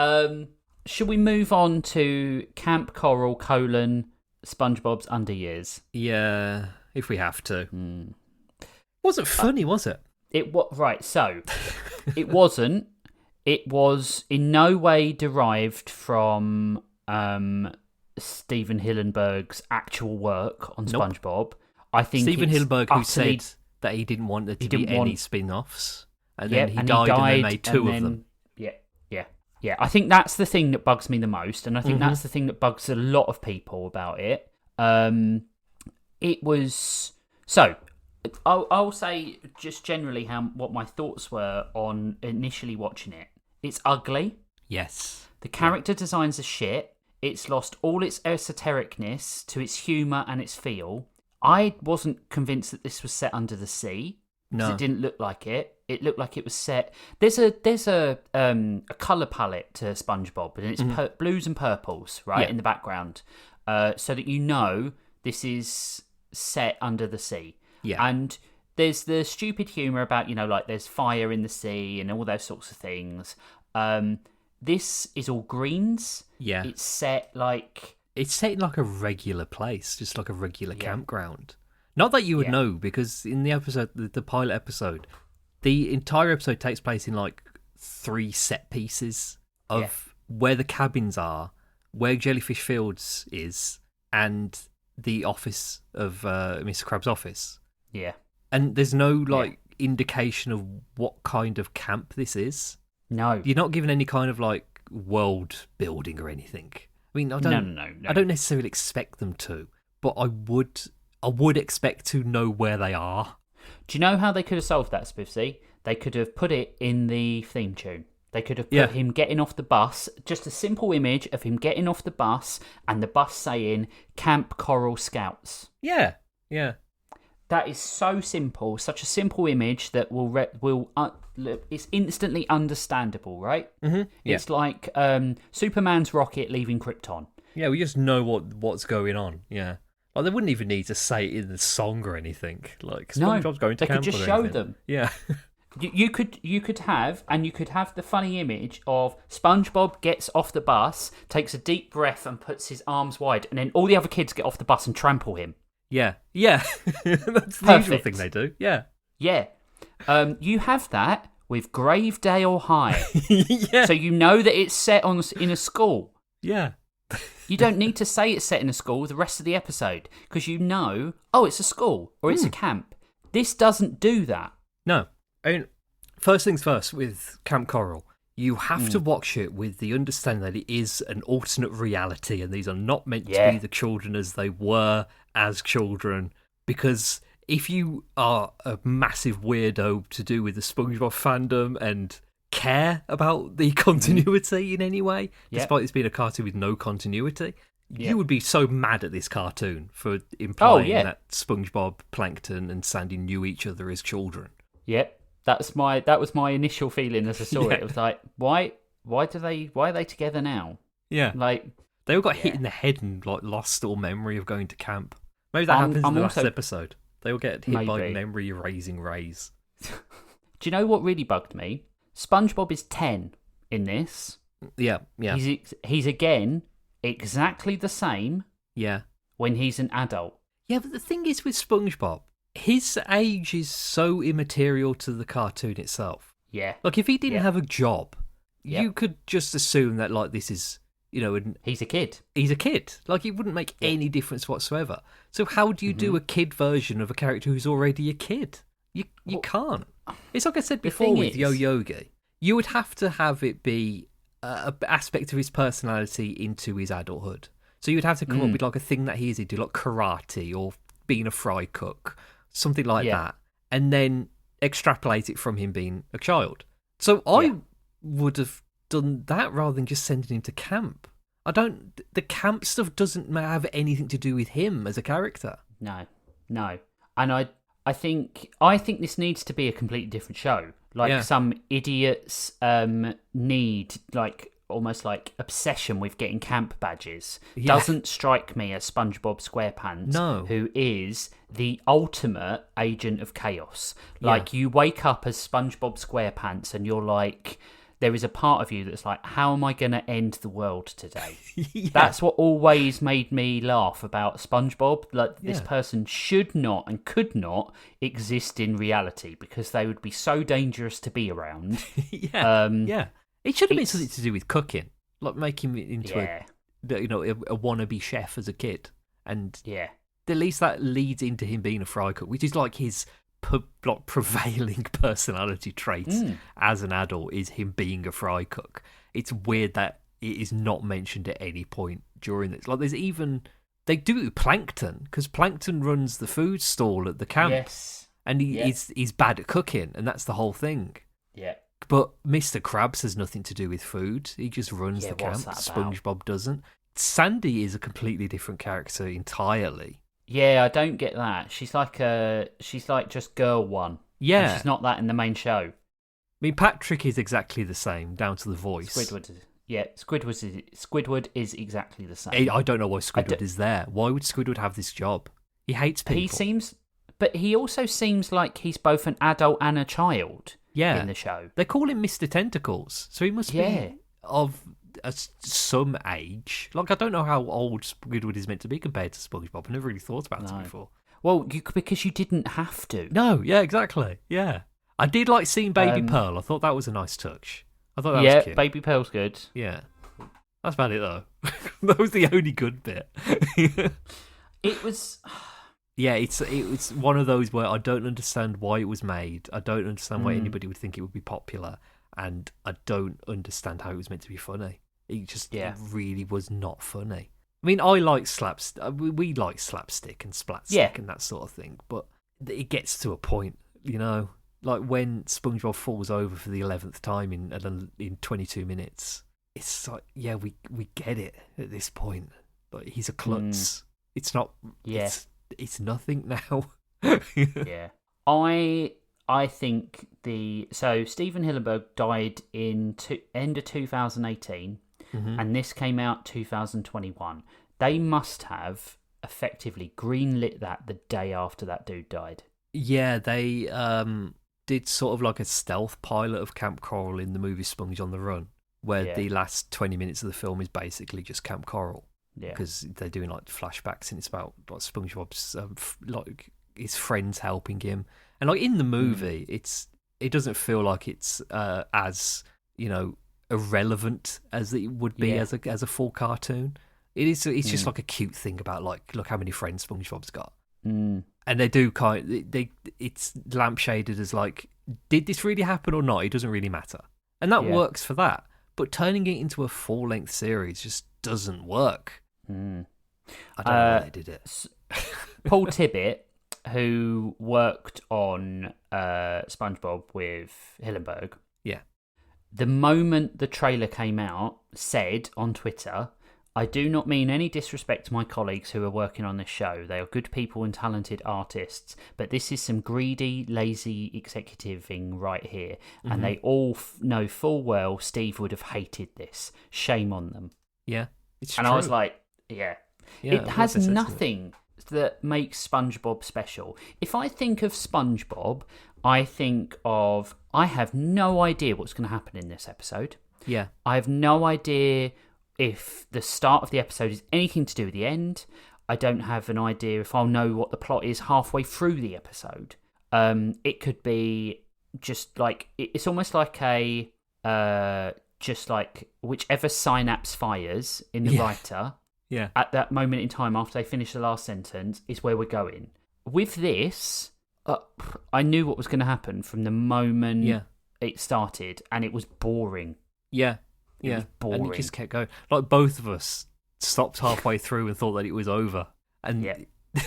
should we move on to Kamp, Koral, SpongeBob's Underyears? Yeah, if we have to. Wasn't funny, was it? Right, so it wasn't. It was in no way derived from Stephen Hillenburg's actual work on SpongeBob. I think Stephen Hillenburg, who said that he didn't want there to be any spin-offs, and then he died and they made two of them. Yeah. I think that's the thing that bugs me the most, and I think that's the thing that bugs a lot of people about it. It was so. I'll say just generally what my thoughts were on initially watching it. It's ugly. Yes. The character designs are shit. It's lost all its esotericness to its humour and its feel. I wasn't convinced that this was set under the sea. No. It didn't look like it. It looked like it was set. There's a colour palette to SpongeBob, and it's blues and purples, right, in the background, so that you know this is set under the sea. Yeah. And there's the stupid humour about, like there's fire in the sea and all those sorts of things. This is all greens. Yeah. It's set in like a regular place, just like a regular campground. Not that you would know, because in the episode, the pilot episode, the entire episode takes place in like 3 set pieces of where the cabins are, where Jellyfish Fields is, and the office of Mr. Krabs' office. Yeah. And there's no indication of what kind of camp this is. No. You're not given any kind of like world building or anything. I mean, I don't necessarily expect them to, but I would expect to know where they are. Do you know how they could have solved that, Spiffsy? They could have put it in the theme tune. They could have put him getting off the bus, just a simple image of him getting off the bus and the bus saying Kamp Koral Scouts. Yeah. That is so simple, such a simple image that it's instantly understandable, right? Mm-hmm. Yeah. It's like Superman's rocket leaving Krypton. Yeah, we just know what's going on. Yeah, like they wouldn't even need to say it in the song or anything. Like SpongeBob's going to camp. They could just show them. Yeah. You could have the funny image of SpongeBob gets off the bus, takes a deep breath, and puts his arms wide, and then all the other kids get off the bus and trample him. Yeah. That's the usual thing they do. Yeah. You have that with Gravedale High. Yeah. So you know that it's set in a school. Yeah. You don't need to say it's set in a school the rest of the episode, because you know, it's a school or it's a camp. This doesn't do that. No. I mean, first things first, with Kamp Koral, you have to watch it with the understanding that it is an alternate reality, and these are not meant to be the children as they were as children, because if you are a massive weirdo to do with the SpongeBob fandom and care about the continuity in any way, despite this being a cartoon with no continuity, you would be so mad at this cartoon for implying that SpongeBob, Plankton and Sandy knew each other as children. Yep. That was my initial feeling as I saw it. It was like, why are they together now? Yeah. Like they all got hit in the head and like lost all memory of going to camp. Maybe that happens in the last episode. They all get hit by memory erasing rays. Do you know what really bugged me? SpongeBob is 10 in this. Yeah. He's again exactly the same. Yeah. When he's an adult. Yeah, but the thing is with SpongeBob, his age is so immaterial to the cartoon itself. Yeah. Like, if he didn't have a job, you could just assume that, like, this is, he's a kid. He's a kid. Like, it wouldn't make any difference whatsoever. So how do you do a kid version of a character who's already a kid? You can't. It's like I said before with Yogi. You would have to have it be an aspect of his personality into his adulthood. So you would have to come up with, like, a thing that he is into, like karate or being a fry cook, something like that, and then extrapolate it from him being a child. So I would have done that rather than just sending him to camp. The camp stuff doesn't have anything to do with him as a character. No. And I think this needs to be a completely different show. Like some idiots need, like, almost like obsession with getting camp badges. Doesn't strike me as SpongeBob SquarePants, who is the ultimate agent of chaos. Like, you wake up as SpongeBob SquarePants and you're like, there is a part of you that's like, how am I going to end the world today? Yeah. That's what always made me laugh about SpongeBob. Like, this person should not and could not exist in reality because they would be so dangerous to be around. Yeah. It should have been something to do with cooking, like making him into a wannabe chef as a kid. And at least that leads into him being a fry cook, which is like his prevailing personality traits as an adult, is him being a fry cook. It's weird that it is not mentioned at any point during this. Like, there's even, they do it with Plankton, because Plankton runs the food stall at the camp, and he's bad at cooking, and that's the whole thing. But Mr. Krabs has nothing to do with food. He just runs the camp. SpongeBob doesn't. Sandy is a completely different character entirely. Yeah, I don't get that. She's like just girl one. Yeah. And she's not that in the main show. I mean, Patrick is exactly the same, down to the voice. Squidward is exactly the same. I don't know why Squidward is there. Why would Squidward have this job? He hates people. But he also seems like he's both an adult and a child in the show. They call him Mr. Tentacles, so he must be of some age. Like, I don't know how old Squidward is meant to be compared to SpongeBob. I never really thought about it before. Well, because you didn't have to. No, yeah, exactly. Yeah. I did like seeing Baby Pearl. I thought that was a nice touch. I thought that was cute. Baby Pearl's good. Yeah. That's about it, though. That was the only good bit. It was... Yeah, it's one of those where I don't understand why it was made. I don't understand why anybody would think it would be popular. And I don't understand how it was meant to be funny. It just it really was not funny. I mean, I like slapstick. We like slapstick and splatstick and that sort of thing. But it gets to a point, you know, like when SpongeBob falls over for the 11th time in 22 minutes. It's like, yeah, we get it at this point. Like, he's a klutz. It's not. Yeah. It's nothing now. Yeah. I think Steven Hillenburg died in end of 2018, and this came out 2021. They must have effectively greenlit that the day after that dude died. Yeah, they did sort of like a stealth pilot of Camp Coral in the movie Sponge on the Run, where the last 20 minutes of the film is basically just Camp Coral. Yeah, because they're doing like flashbacks, and it's about like SpongeBob's like his friends helping him, and like in the movie, it doesn't feel like it's as, you know, irrelevant as it would be as a full cartoon. It's just like a cute thing about, like, look how many friends SpongeBob's got, and they do it's lampshaded as like, did this really happen or not? It doesn't really matter, and that works for that. But turning it into a full-length series just doesn't work. I don't know how they did it. Paul Tibbett, who worked on SpongeBob with Hillenburg, the moment the trailer came out, said on Twitter, "I do not mean any disrespect to my colleagues who are working on this show. They are good people and talented artists, but this is some greedy, lazy executiving right here, and they all know full well Steve would have hated this. Shame on them." Yeah, it's and true. I was like, it has nothing that makes SpongeBob special. If I think of SpongeBob, I have no idea what's going to happen in this episode. Yeah. I have no idea if the start of the episode is anything to do with the end. I don't have an idea if I'll know what the plot is halfway through the episode. It could be just like, it's almost like just like whichever synapse fires in the writer at that moment in time after they finish the last sentence is where we're going. With this, I knew what was going to happen from the moment it started, and it was boring. Yeah. It was boring. And it just kept going. Like, both of us stopped halfway through and thought that it was over. And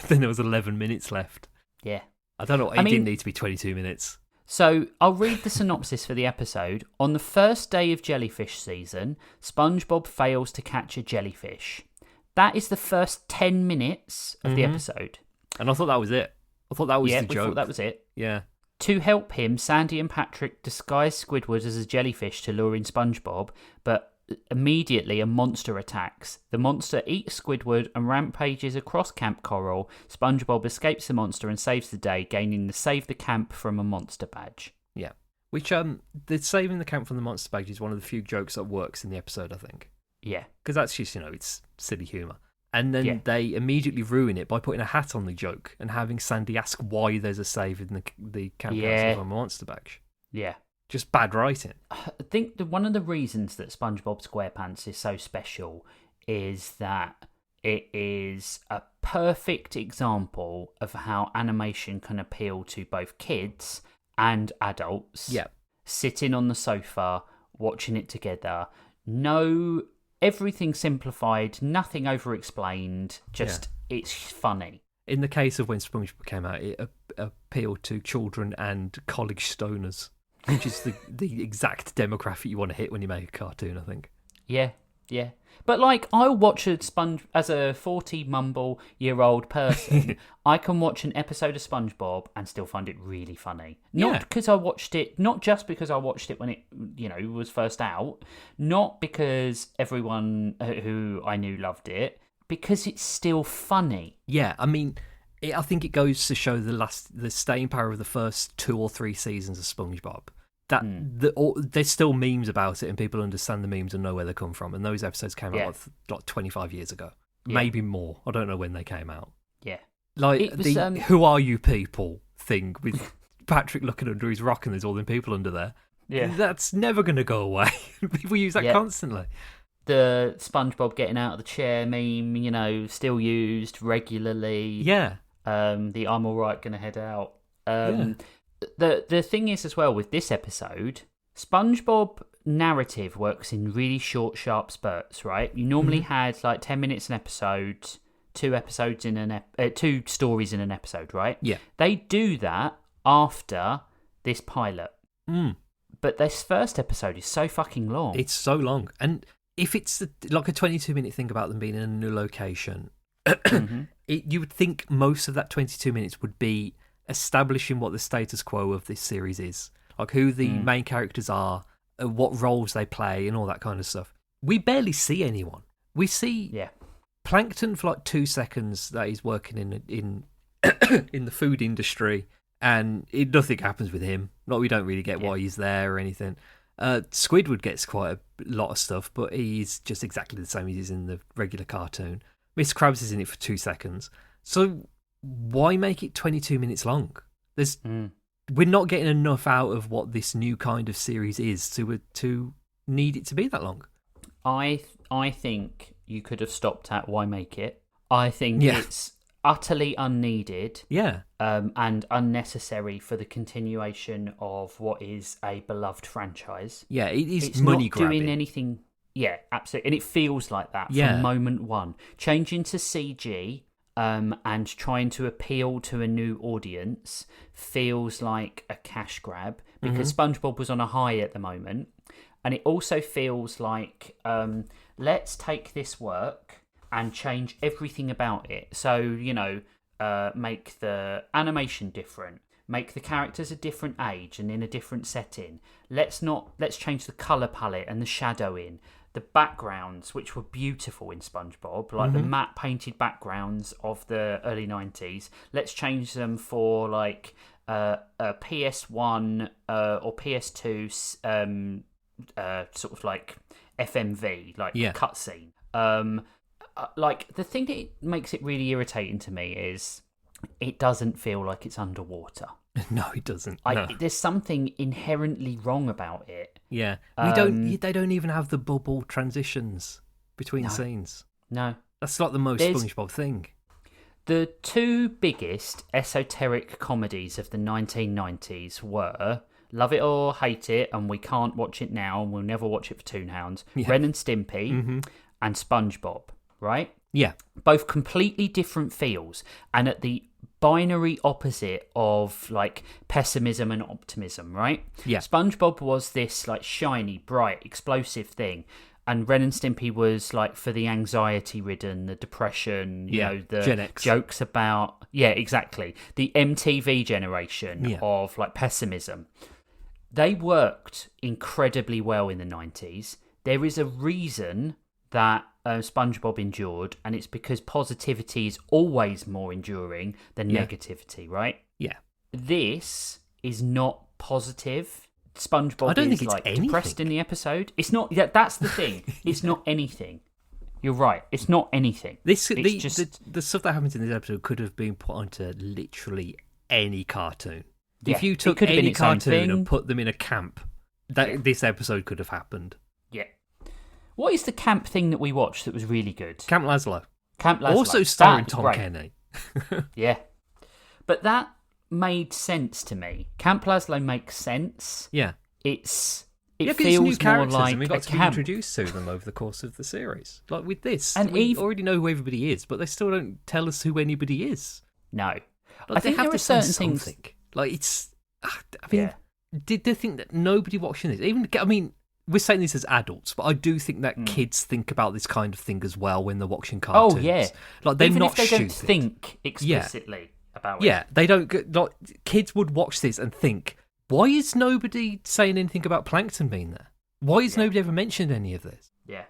then there was 11 minutes left. Yeah. I don't know. It didn't need to be 22 minutes. So I'll read the synopsis for the episode. On the first day of jellyfish season, SpongeBob fails to catch a jellyfish. That is the first 10 minutes of the episode. And I thought that was it. I thought that was the joke. I thought that was it. Yeah. To help him, Sandy and Patrick disguise Squidward as a jellyfish to lure in SpongeBob, but immediately a monster attacks. The monster eats Squidward and rampages across Camp Coral. SpongeBob escapes the monster and saves the day, gaining the Save the Camp from a Monster badge. Yeah. Which the saving the camp from the monster bag is one of the few jokes that works in the episode, I think. Yeah. Because that's just, it's silly humour. And then they immediately ruin it by putting a hat on the joke and having Sandy ask why there's a save in the camp from a monster bag. Yeah. Just bad writing. I think one of the reasons that SpongeBob SquarePants is so special is that it is a perfect example of how animation can appeal to both kids and adults. Yeah. Sitting on the sofa, watching it together. No, everything simplified, nothing over-explained, just it's funny. In the case of when SpongeBob came out, it appealed to children and college stoners, which is the exact demographic you want to hit when you make a cartoon, I think. Yeah. But I'll watch a as a 40-mumble-year-old person, I can watch an episode of SpongeBob and still find it really funny. Not because I watched it, not just because I watched it when it, was first out, not because everyone who I knew loved it, because it's still funny. Yeah, I mean, I think it goes to show the staying power of the first 2 or 3 seasons of SpongeBob. That there's still memes about it, and people understand the memes and know where they come from. And those episodes came out like 25 years ago, maybe more. I don't know when they came out. Yeah, like was, the "Who are you people" thing with Patrick looking under his rock, and there's all them people under there. Yeah, that's never going to go away. People use that constantly. The SpongeBob getting out of the chair meme, still used regularly. Yeah. The "I'm all right, gonna head out." The thing is as well with this episode, SpongeBob narrative works in really short, sharp spurts, right? You normally had 10 minutes an episode, 2 stories in an episode, right? Yeah. They do that after this pilot. But this first episode is so fucking long. It's so long. And if it's like a 22-minute thing about them being in a new location, you would think most of that 22 minutes would be establishing what the status quo of this series is, like who the main characters are, what roles they play, and all that kind of stuff. We barely see anyone. We see Plankton for 2 seconds that he's working in in the food industry, and nothing happens with him. We don't really get why he's there or anything. Squidward gets quite a lot of stuff, but he's just exactly the same as he's in the regular cartoon. Mr. Krabs is in it for 2 seconds. So why make it 22 minutes long? We're not getting enough out of what this new kind of series is to need it to be that long. I think you could have stopped at why make it. I think it's utterly unneeded. Yeah. And unnecessary for the continuation of what is a beloved franchise. Yeah, it's money grabbing. It's not doing anything. Yeah, absolutely. And it feels like that from moment one. Changing to CG and trying to appeal to a new audience feels like a cash grab because SpongeBob was on a high at the moment. And it also feels like, let's take this work and change everything about it. So, make the animation different, make the characters a different age and in a different setting. Let's change the colour palette and the shadowing. The backgrounds, which were beautiful in SpongeBob, like the matte painted backgrounds of the early 90s, let's change them for a PS1 or PS2 sort of like FMV, cutscene. The thing that makes it really irritating to me is it doesn't feel like it's underwater. No, it doesn't. There's something inherently wrong about it. Yeah, they don't even have the bubble transitions between scenes. No, that's like the most SpongeBob thing. The 2 biggest esoteric comedies of the 1990s were Love It or Hate It, and we can't watch it now, and we'll never watch it for Toonhounds. Ren and Stimpy and SpongeBob, right? Yeah, both completely different feels, and at the binary opposite of pessimism and optimism, right? Yeah. SpongeBob was this shiny, bright, explosive thing, and Ren and Stimpy was for the anxiety-ridden, the depression, the Gen X. Jokes about exactly, the MTV generation of pessimism. They worked incredibly well in the 90s. There is a reason that SpongeBob endured, and it's because positivity is always more enduring than negativity, right? Yeah. This is not positive. SpongeBob I don't think is it's like anything. depressed in the episode. It's not. Yeah, that's the thing. It's not anything. You're right. It's not anything. The stuff that happens in this episode could have been put onto literally any cartoon. Yeah, if you took any cartoon and put them in a camp, this episode could have happened. Yeah. What is the camp thing that we watched that was really good? Camp Laszlo. Camp Laszlo. Also starring Tom Kenny. Yeah. But that made sense to me. Camp Laszlo makes sense. Yeah. It feels new more characters, like and we got a to be camp. introduced to them over the course of the series. Like with this, And we already know who everybody is, but they still don't tell us who anybody is. No. Like, I think there are certain things. Like it's. I mean, did they think that nobody watching this? Even I mean, we're saying this as adults, but I do think that kids think about this kind of thing as well when they're watching cartoons. Oh yeah, like they're even not if they stupid. don't think explicitly about it. Yeah, they don't. Like kids would watch this and think, why is nobody saying anything about plankton being there? Why has nobody ever mentioned any of this? Yeah.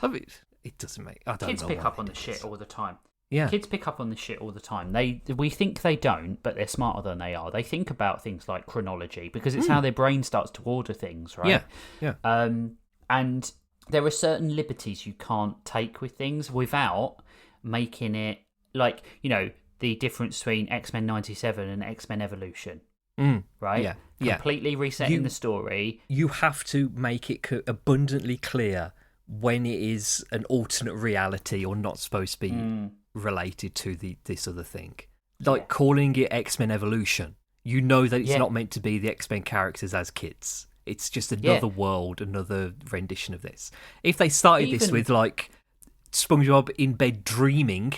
I mean, it doesn't make. I don't Kids know pick why up on the shit all the time. Yeah. Kids pick up on the shit all the time. We think they don't, but they're smarter than they are. They think about things like chronology because it's how their brain starts to order things, right? Yeah. And there are certain liberties you can't take with things without making it like, you know, the difference between X-Men 97 and X-Men Evolution. Right? Yeah. Completely resetting the story. You have to make it abundantly clear when it is an alternate reality or not supposed to be related to this other thing. Like calling it X-Men Evolution. You know that it's not meant to be the X-Men characters as kids. It's just another world, another rendition of this. If they started this with like SpongeBob in bed dreaming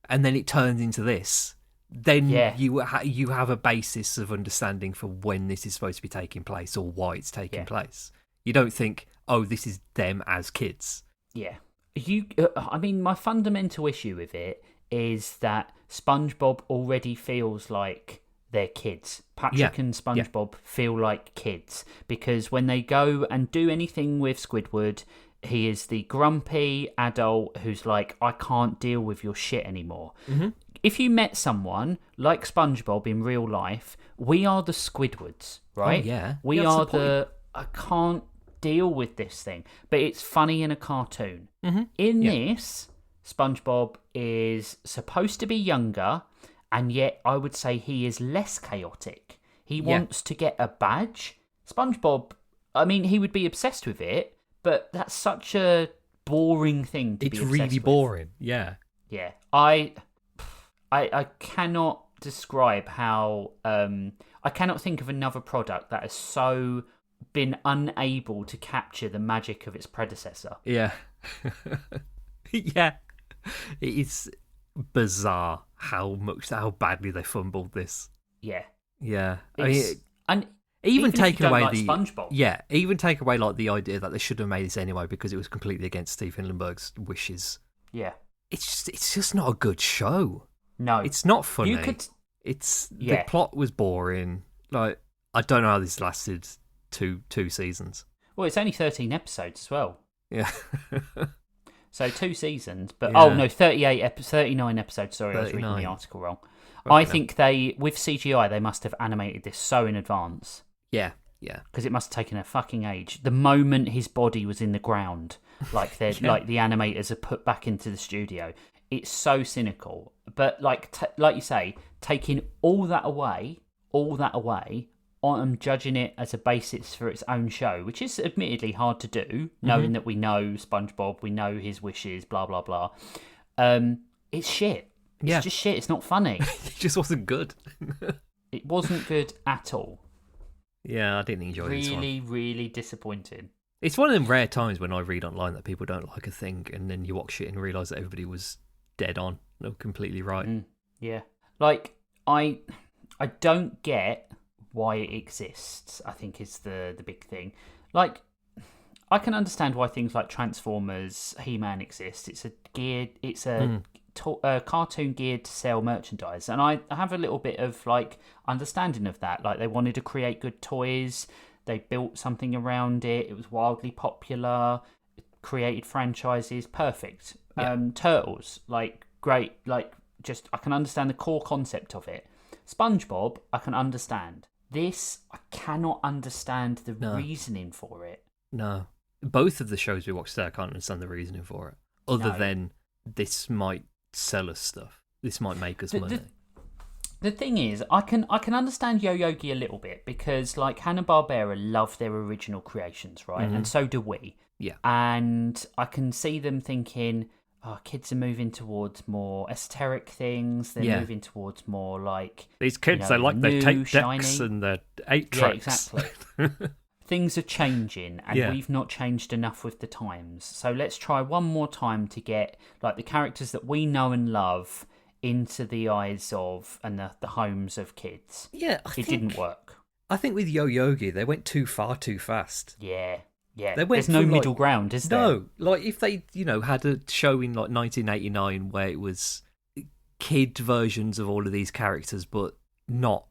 and then it turns into this, then you have a basis of understanding for when this is supposed to be taking place or why it's taking place. You don't think, oh, this is them as kids. Yeah. I mean, my fundamental issue with it is that SpongeBob already feels like they're kids. Patrick and SpongeBob feel like kids because when they go and do anything with Squidward, he is the grumpy adult who's like, I can't deal with your shit anymore. Mm-hmm. If you met someone like SpongeBob in real life, we are the Squidwards, right? Oh, yeah. We are I can't deal with this thing. But it's funny in a cartoon. Mm-hmm. In this, SpongeBob is supposed to be younger, and yet I would say he is less chaotic. He wants to get a badge. SpongeBob, I mean, he would be obsessed with it, but that's such a boring thing to be obsessed with. It's really boring, yeah. Yeah. I cannot describe how... I cannot think of another product that has so been unable to capture the magic of its predecessor. Yeah. Yeah. It is bizarre how badly they fumbled this. Yeah. Yeah. And even taking away like SpongeBob. Yeah, even take away like the idea that they should have made this anyway because it was completely against Steve Hillenburg's wishes. Yeah. It's just not a good show. No. It's not funny. The plot was boring. Like, I don't know how this lasted two seasons. Well, it's only 13 episodes as well. Yeah. So 2 seasons, but 39 episodes. Sorry, 39. I was reading the article wrong. Okay, I think with CGI they must have animated this so in advance. Yeah. Because it must have taken a fucking age. The moment his body was in the ground, like like the animators are put back into the studio. It's so cynical. But like you say, taking all that away, I'm judging it as a basis for its own show, which is admittedly hard to do, knowing that we know SpongeBob, we know his wishes, blah, blah, blah. It's shit. It's just shit. It's not funny. It just wasn't good. It wasn't good at all. Yeah, I didn't enjoy this one. Really, really disappointing. It's one of them rare times when I read online that people don't like a thing, and then you watch it and realise that everybody was dead on. They were completely right. Yeah. Like, I don't get why it exists, I think is the big thing. Like, I can understand why things like Transformers, He-Man exist. It's a cartoon geared to sell merchandise, and I have a little bit of like understanding of that. Like, they wanted to create good toys, they built something around it, it was wildly popular, created franchises, perfect. Turtles, like, great, like, just I can understand the core concept of it. SpongeBob, I can understand. This, I cannot understand the reasoning for it. No. Both of the shows we watched today, I can't understand the reasoning for it. Other than this might sell us stuff. This might make us money. The thing is, I can understand Yogi a little bit because, like, Hanna-Barbera love their original creations, right? And so do we. Yeah. And I can see them thinking, kids are moving towards more esoteric things. They're moving towards more like... These kids, they like their tape decks and their 8-tracks. Yeah, exactly. Things are changing, and we've not changed enough with the times. So let's try one more time to get like the characters that we know and love into the eyes of and the homes of kids. Yeah, it didn't work. I think with Yogi, they went too far too fast. Yeah. There's no middle ground, is there? No, like if they, had a show in like 1989 where it was kid versions of all of these characters, but not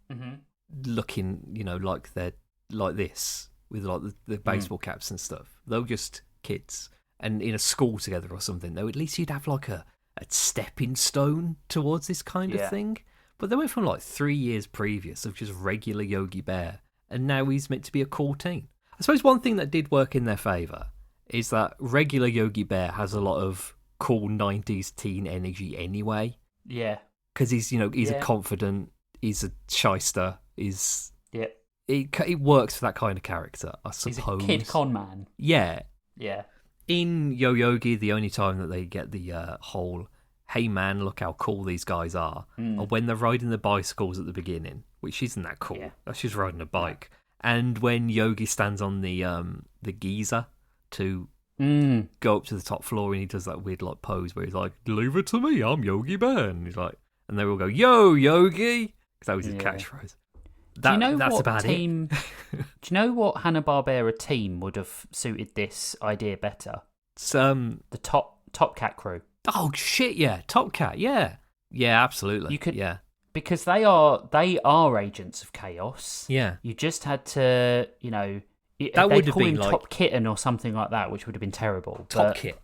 looking, like they're like this with like the baseball caps and stuff. They were just kids and in a school together or something. Though at least you'd have like a stepping stone towards this kind of thing. But they went from like 3 years previous of just regular Yogi Bear, and now he's meant to be a cool teen. I suppose one thing that did work in their favour is that regular Yogi Bear has a lot of cool 90s teen energy anyway. Yeah. Because he's a confident, he's a shyster, it works for that kind of character, I suppose. He's a kid con man. Yeah. Yeah. In Yogi, the only time that they get the whole, hey man, look how cool these guys are when they're riding the bicycles at the beginning, which isn't that cool. Yeah. That's just riding a bike. Yeah. And when Yogi stands on the geyser to go up to the top floor and he does that weird like pose where he's like, leave it to me, I'm Yogi Bear. And he's like, and they all go, yo, Yogi. Because that was his catchphrase. Do you know that's what about team? Do you know what Hanna-Barbera team would have suited this idea better? The Top Cat crew. Oh shit! Yeah, Top Cat. Yeah, absolutely. You could, yeah, because they are agents of chaos. Yeah, you just had to, that would have been like Top Kitten or something like that, which would have been terrible. Top Kit.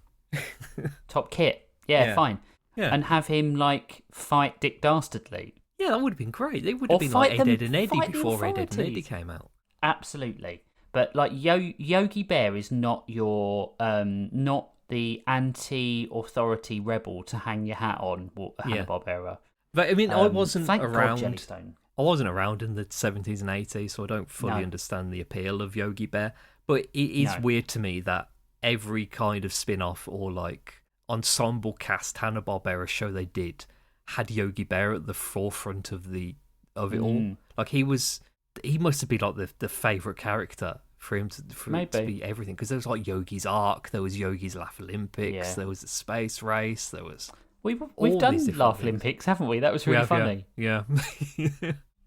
Top Kit. Yeah, fine. Yeah, and have him like fight Dick Dastardly. Yeah, that would have been great. They would have been like Ed, Edd and Eddie before Ed, Edd and Eddie came out. Absolutely. But like Yogi Bear is not your not the anti-authority rebel to hang your hat on, Hanna-Barbera. But I mean, I wasn't around. God, Jellystone. I wasn't around in the 70s and 80s, so I don't fully understand the appeal of Yogi Bear. But it is weird to me that every kind of spin-off or like ensemble cast Hanna-Barbera show they did had Yogi Bear at the forefront of it all. Like he must have been like the favourite character for him to be everything, because there was like Yogi's Ark, there was Yogi's Laugh Olympics, there was the space race, there was we've done Laugh Olympics, haven't we? That was really funny. Yeah.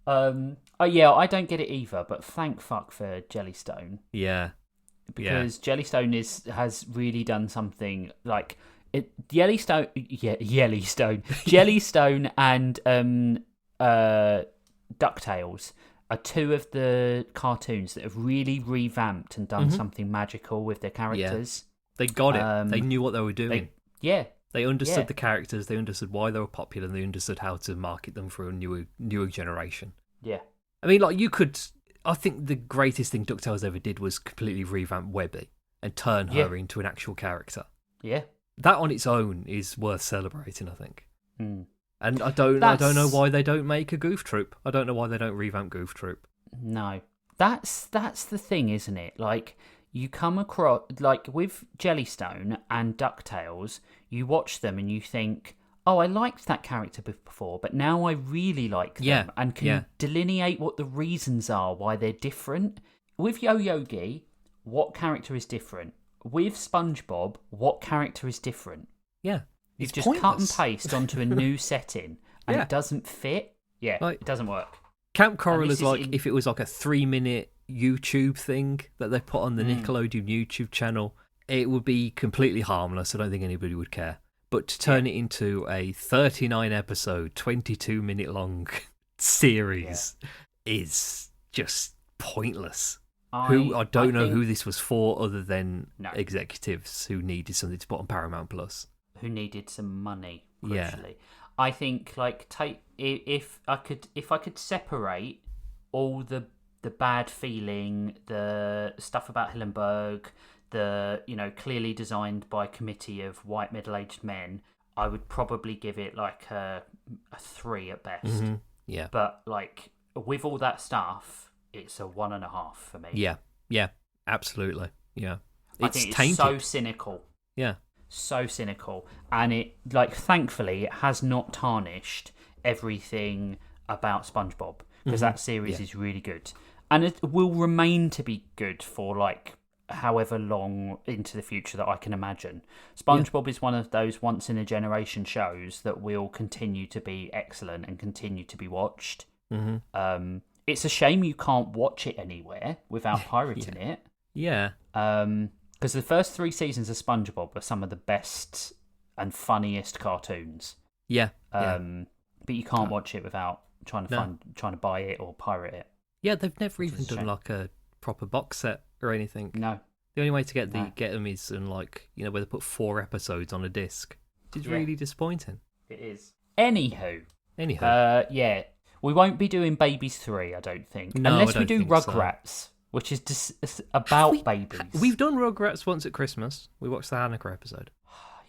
I don't get it either, but thank fuck for Jellystone. Yeah. Because Jellystone has really done something like Jellystone and DuckTales are two of the cartoons that have really revamped and done something magical with their characters. Yeah. They got it. They knew what they were doing. They understood the characters. They understood why they were popular, and they understood how to market them for a newer generation. Yeah. I mean, like I think the greatest thing DuckTales ever did was completely revamp Webby and turn her into an actual character. Yeah. That on its own is worth celebrating, I think. And I don't know why they don't make a Goof Troop. I don't know why they don't revamp Goof Troop. No. That's the thing, isn't it? Like, you come across, like with Jellystone and DuckTales, you watch them and you think, oh, I liked that character before, but now I really like them and can delineate what the reasons are why they're different. With Yogi, what character is different? With SpongeBob, what character is different? Yeah. You've just cut and paste onto a new setting and it doesn't fit. Yeah, it doesn't work. Kamp Koral is like if it was like a 3-minute YouTube thing that they put on the Nickelodeon YouTube channel, it would be completely harmless. I don't think anybody would care. But to turn it into a 39-episode, 22-minute long series is just pointless. I don't know who this was for other than executives who needed something to put on Paramount Plus. Who needed some money, crucially. Yeah. I think if I could separate all the the bad feeling, the stuff about Hillenburg, the clearly designed by a committee of white middle-aged men, I would probably give it like a 3 at best. Mm-hmm. Yeah. But like with all that stuff, it's a 1.5 for me. Yeah, absolutely. Yeah, I think it's so cynical. Yeah, so cynical, and it thankfully it has not tarnished everything about SpongeBob, because that series is really good, and it will remain to be good for like however long into the future that I can imagine. SpongeBob is one of those once in a generation shows that will continue to be excellent and continue to be watched. It's a shame you can't watch it anywhere without pirating it. Yeah. Because the first 3 seasons of SpongeBob are some of the best and funniest cartoons. Yeah. But you can't watch it without trying to buy it or pirate it. Yeah, they've never even done like a proper box set or anything. No. The only way to get them is in like, where they put 4 episodes on a disc. It's really disappointing. It is. Anywho. Yeah. We won't be doing Babies 3, I don't think. No, unless we do Rugrats, which is just about babies. We've done Rugrats once at Christmas. We watched the Hanukkah episode.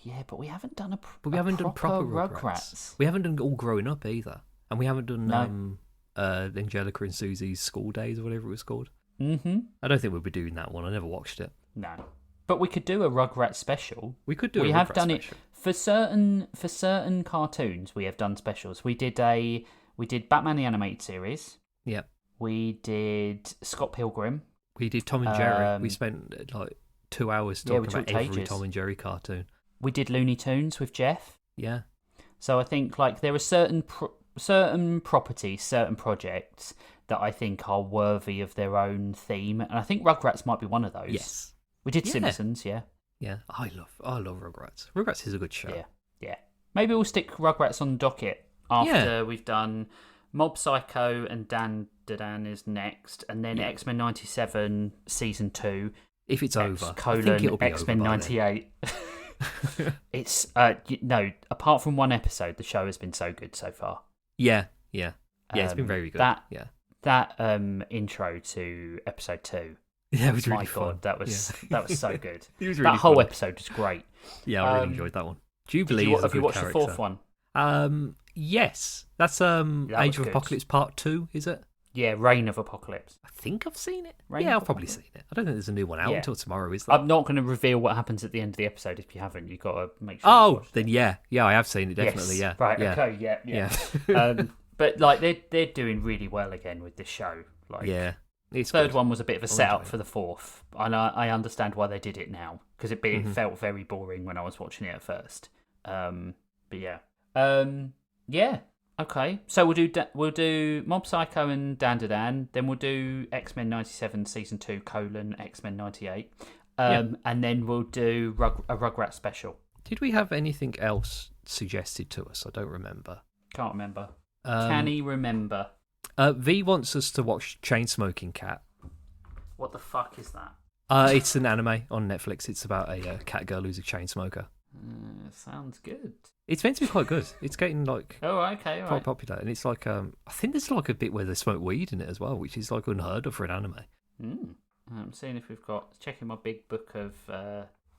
Yeah, but we haven't done done proper Rugrats. We haven't done All Growing Up either. And we haven't done Angelica and Susie's School Days or whatever it was called. Mm-hmm. I don't think we'll be doing that one. I never watched it. No. But we could do a Rugrats special. We could do We a have Rugrats done special. it for certain cartoons. We have done specials. We did Batman the Animated Series. Yeah. We did Scott Pilgrim. We did Tom and Jerry. We spent like 2 hours talking about every Tom and Jerry cartoon. We did Looney Tunes with Jeff. Yeah. So I think like there are certain properties, certain projects that I think are worthy of their own theme, and I think Rugrats might be one of those. Yes. We did Simpsons, yeah. Yeah, I love Rugrats. Rugrats is a good show. Yeah. Maybe we'll stick Rugrats on the docket after we've done Mob Psycho and Dan is next, and then X-Men 97 season 2. If it's over, I think it'll be X-Men 98. It's apart from one episode, the show has been so good so far. Yeah, it's been very good. That intro to episode 2. Yeah, it was really fun. God, that was so good. It was really that whole fun. episode was great. Yeah, I really enjoyed that one. Jubilee is a have good you watched character. the 4th one? Yes, that's Age of good. Apocalypse Part 2, is it? Yeah, Reign of Apocalypse. I think I've seen it. Reign I've of probably Apocalypse. seen it. I don't think there's a new one out until tomorrow, is there? I'm not going to reveal what happens at the end of the episode if you haven't. You've got to make sure. Oh, then yeah, I have seen it definitely. Yes. Yeah, Right. yeah. Okay. Yeah. But like they're doing really well again with this show. Like, yeah. It's third good. one was a bit of a setup for the 4th, and I understand why they did it now, because it felt very boring when I was watching it at first. But yeah. Okay, so we'll do Mob Psycho and Dan, then we'll do X-Men 97 season 2 X-Men 98, and then we'll do a Rugrats special. Did we have anything else suggested to us? I don't remember. Can't remember. Can he remember? V wants us to watch Chainsmoking Cat. What the fuck is that? It's an anime on Netflix. It's about a cat girl who's a chain smoker. Sounds good. It's meant to be quite good. It's getting like okay, quite popular, and it's like I think there's like a bit where they smoke weed in it as well, which is like unheard of for an anime. I'm seeing if we've got checking my big book of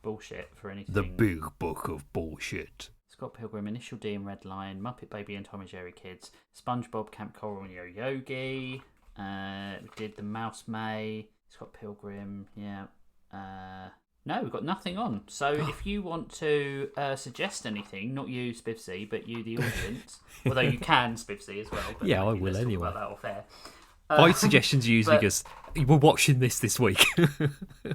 bullshit for anything. The big book of bullshit. Scott Pilgrim, Initial D and Red Line, Muppet Baby and Tom and Jerry Kids, SpongeBob, Camp Koral and Yo Yogi. We did the Mouse May, Scott Pilgrim. Yeah. No, we've got nothing on. So if you want to suggest anything, not you, Spivsy, but you, the audience, although you can, Spivsy, as well. But yeah, I will anyway. About that off air. My suggestions are usually just, we're watching this week.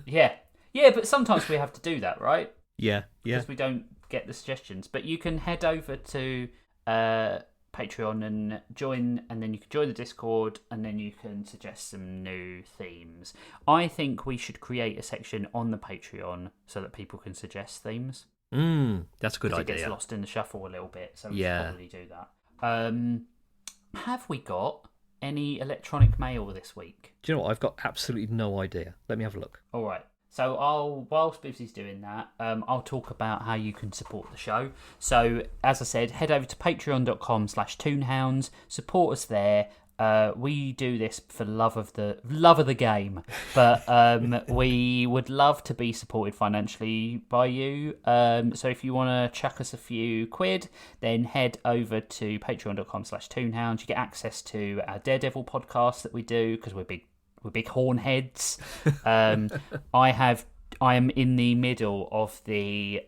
Yeah, but sometimes we have to do that, right? Yeah. Because we don't get the suggestions. But you can head over to Patreon and join, and then you can join the Discord, and then you can suggest some new themes. I think we should create a section on the Patreon so that people can suggest themes. That's a good idea. It gets lost in the shuffle a little bit, so we should probably do that. Have we got any electronic mail this week? Do you know what? I've got absolutely no idea. Let me have a look. All right. So while Spivsy's doing that, I'll talk about how you can support the show. So as I said, head over to patreon.com/toonhounds, support us there. we do this for love of the game, but we would love to be supported financially by you. So if you want to chuck us a few quid, then head over to patreon.com/toonhounds. You get access to our Daredevil podcast that we do because we're big horn heads. I am in the middle of the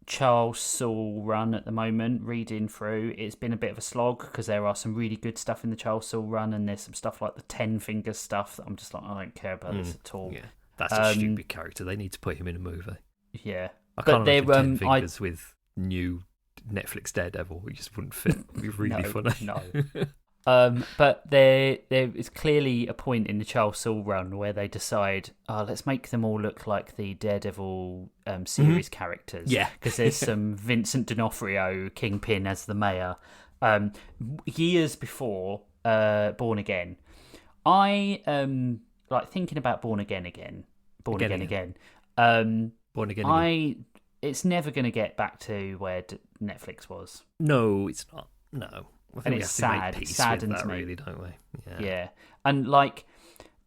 Charles Soule run at the moment, reading through. It's been a bit of a slog because there are some really good stuff in the Charles Soule run, and there's some stuff like the 10 Fingers stuff that I'm just like, I don't care about this at all. Yeah, that's a stupid character. They need to put him in a movie. Yeah. I can't imagine 10 Fingers with new Netflix Daredevil. It just wouldn't fit. It'd be really funny. No. But there is clearly a point in the Charles Soule run where they decide, let's make them all look like the Daredevil series characters. Yeah. Because there's some Vincent D'Onofrio Kingpin as the mayor. Years before Born Again, I like thinking about Born Again. It's never going to get back to where Netflix was. No, it's not. No. I think and we it's have to sad. make peace Saddens with that, me. really, don't we? Yeah. And like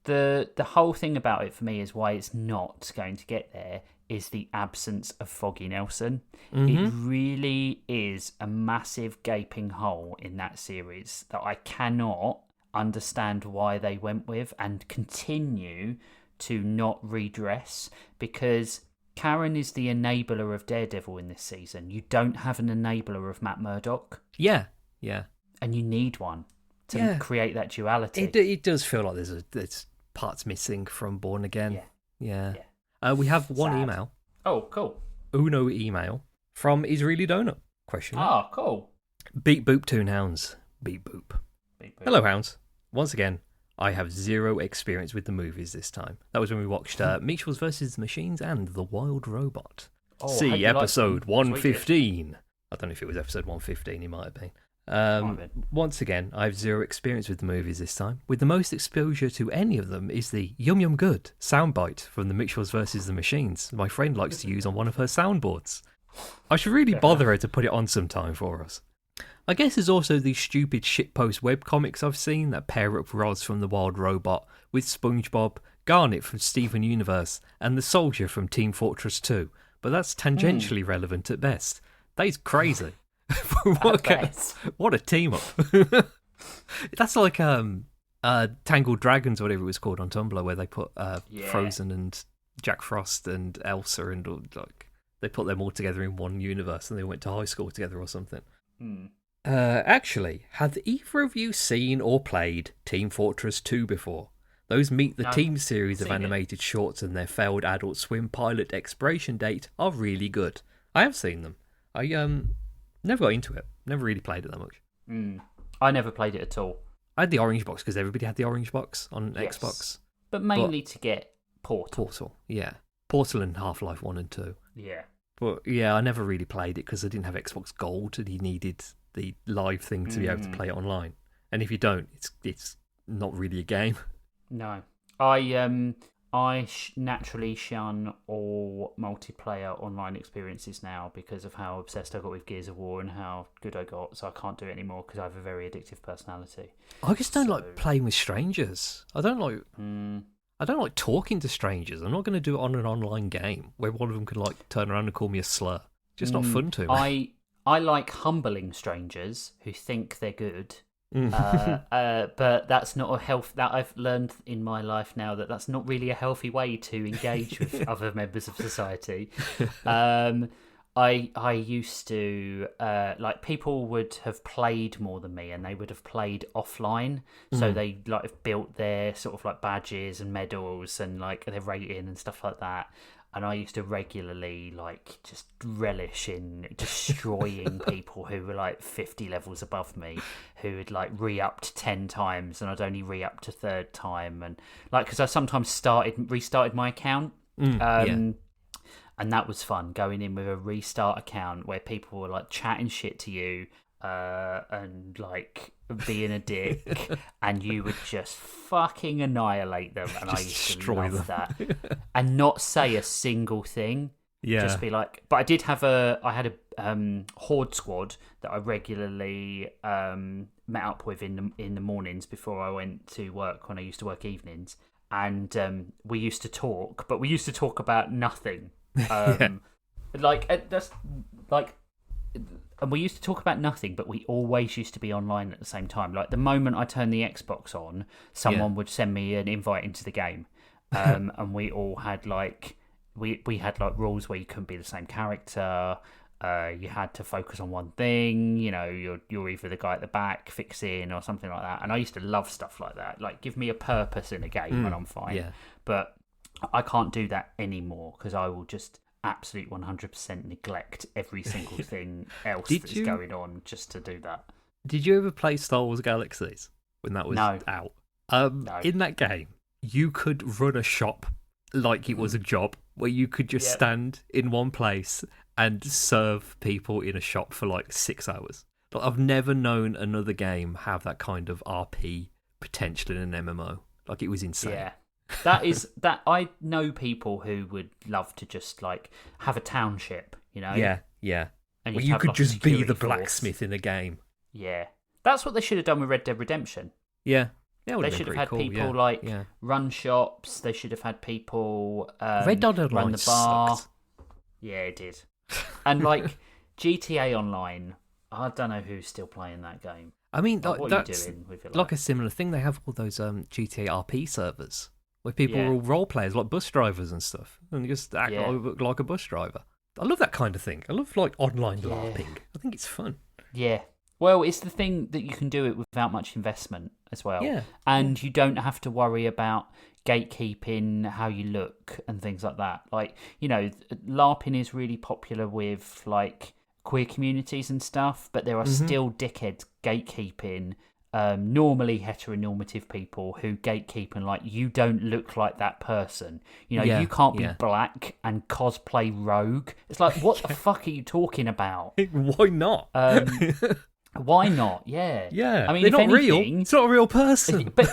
the whole thing about it for me is why it's not going to get there is the absence of Foggy Nelson. It really is a massive gaping hole in that series that I cannot understand why they went with and continue to not redress, because Karen is the enabler of Daredevil in this season. You don't have an enabler of Matt Murdock. Yeah. And you need one to create that duality. It does feel like there's parts missing from Born Again. Yeah. We have one email. Oh, cool. Uno email from Israeli Donut. Question mark. Oh, cool. Beep boop toonhounds. Beep boop. Hello, hounds. Once again, I have zero experience with the movies this time. That was when we watched Mitchells vs. the Machines and The Wild Robot. See episode 115. I don't know if it was episode 115, it might have been. Once again, I have zero experience with the movies this time. With the most exposure to any of them is the Yum Yum Good soundbite from the Mitchells vs. the Machines my friend likes to use on one of her soundboards. I should really bother her to put it on sometime for us. I guess there's also these stupid shitpost webcomics I've seen that pair up Roz from The Wild Robot with SpongeBob, Garnet from Steven Universe, and the Soldier from Team Fortress 2, but that's tangentially relevant at best. That is crazy. What a team up. That's like Tangled Dragons or whatever it was called on Tumblr, where they put Frozen and Jack Frost and Elsa and like they put them all together in one universe and they went to high school together or something. Actually, have either of you seen or played Team Fortress 2 before? Those Meet the Team series of animated shorts and their failed Adult Swim pilot expiration date are really good. I have seen them. I never got into it. Never really played it that much. I never played it at all. I had the orange box because everybody had the orange box on Xbox. But mainly to get Portal. Portal and Half-Life 1 and 2. Yeah. But yeah, I never really played it because I didn't have Xbox Gold and you needed the live thing to be able to play it online. And if you don't, it's not really a game. No. I naturally shun all multiplayer online experiences now because of how obsessed I got with Gears of War and how good I got, so I can't do it anymore because I have a very addictive personality. I just don't like playing with strangers. I don't like talking to strangers. I'm not going to do it on an online game where one of them can like turn around and call me a slur. Just not fun to me. I like humbling strangers who think they're good. But that's not a that I've learned in my life now that's not really a healthy way to engage with other members of society. I used to like people would have played more than me and they would have played offline, so they like have built their sort of like badges and medals and like their rating and stuff like that. And I used to regularly, like, just relish in destroying people who were, like, 50 levels above me, who had, like, re-upped 10 times, and I'd only re-upped a third time. And, like, because I sometimes restarted my account. And that was fun, going in with a restart account where people were, like, chatting shit to you and, like, being a dick, and you would just fucking annihilate them. And I used to love that. And not say a single thing. Yeah. Just be like, but I had a horde squad that I regularly met up with in the mornings before I went to work when I used to work evenings, and we used to talk, but we used to talk about nothing. That's like. And we used to talk about nothing, but we always used to be online at the same time. Like the moment I turned the Xbox on, someone would send me an invite into the game, and we all had like we had like rules where you couldn't be the same character. You had to focus on one thing. You know, you're either the guy at the back fixing or something like that. And I used to love stuff like that. Like, give me a purpose in a game and I'm fine. Yeah. But I can't do that anymore because I will just absolute 100% neglect every single thing else that's going on just to do that. Did you ever play Star Wars Galaxies when that was out? No. In that game, you could run a shop like it was a job where you could just stand in one place and serve people in a shop for like 6 hours. Like, I've never known another game have that kind of RP potential in an MMO. Like, it was insane. Yeah. That I know people who would love to just like have a township, you know? Yeah. And you could like just be the blacksmith in a game. Yeah. That's what they should have done with Red Dead Redemption. Yeah. They should have had people run shops. They should have had people Red Dead Online run the bar. sucked. Yeah, it did. And like GTA Online, I don't know who's still playing that game. I mean, what are you doing with your life? Like a similar thing. They have all those GTA RP servers where people are all role players, like bus drivers and stuff, and you just act like a bus driver. I love that kind of thing. I love like online LARPing. I think it's fun. Yeah. Well, it's the thing that you can do it without much investment as well. Yeah. And you don't have to worry about gatekeeping, how you look and things like that. Like, you know, LARPing is really popular with like queer communities and stuff, but there are still dickheads gatekeeping normally heteronormative people who gatekeep and like, you don't look like that person. You know, you can't be black and cosplay rogue. It's like, what the fuck are you talking about? Why not? Why not? Yeah. Yeah. I mean, they're not anything, real. It's not a real person. But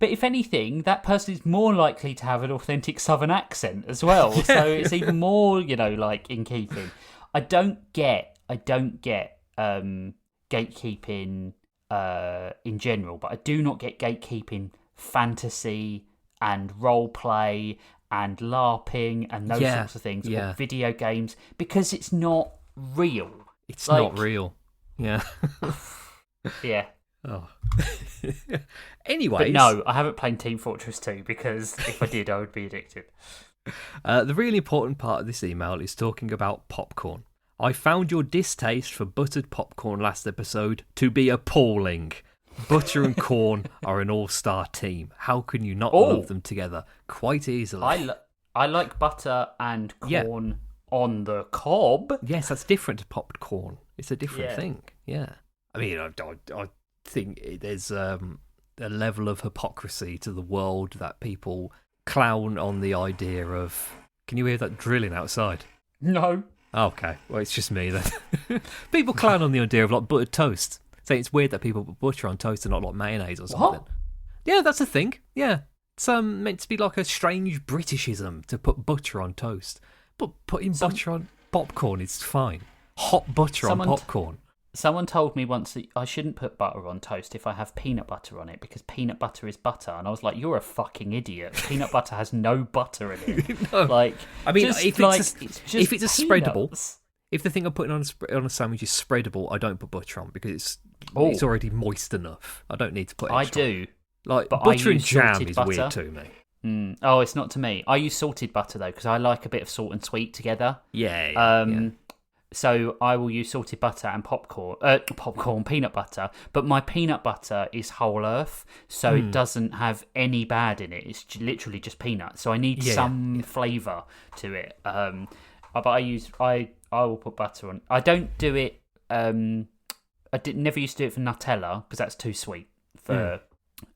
if anything, that person is more likely to have an authentic Southern accent as well. So it's even more, you know, like in keeping. I don't get gatekeeping in general, but I do not get gatekeeping fantasy and role play and LARPing and those sorts of things or video games, because it's not real. It's like, not real. Yeah. Yeah. Oh. Anyway. But no, I haven't played Team Fortress 2 because if I did, I would be addicted. The really important part of this email is talking about popcorn. I found your distaste for buttered popcorn last episode to be appalling. Butter and corn are an all-star team. How can you not love them together? Quite easily. I like butter and corn on the cob. Yes, that's different to popped corn. It's a different thing. Yeah. I mean, I think there's a level of hypocrisy to the world that people clown on the idea of... Can you hear that drilling outside? No. Okay, well, it's just me then. People clown on the idea of like buttered toast. Saying it's weird that people put butter on toast and not like mayonnaise or something. What? Yeah, that's a thing. Yeah. It's meant to be like a strange Britishism to put butter on toast. But putting butter on popcorn is fine. Hot butter on popcorn. Someone told me once that I shouldn't put butter on toast if I have peanut butter on it, because peanut butter is butter. And I was like, you're a fucking idiot. Peanut butter has no butter in it. No. Like, I mean, if it's a spreadable, if the thing I'm putting on a sandwich is spreadable, I don't put butter on because it's already moist enough. I don't need to put extra. I do. Like, but butter and jam is weird to me. Oh, it's not to me. I use salted butter though, because I like a bit of salt and sweet together. Yeah. So I will use salted butter and peanut butter, but my peanut butter is whole earth, so it doesn't have any bad in it. It's literally just peanuts. So I need some flavour to it. But I will put butter on. I don't do it. Never used to do it for Nutella because that's too sweet for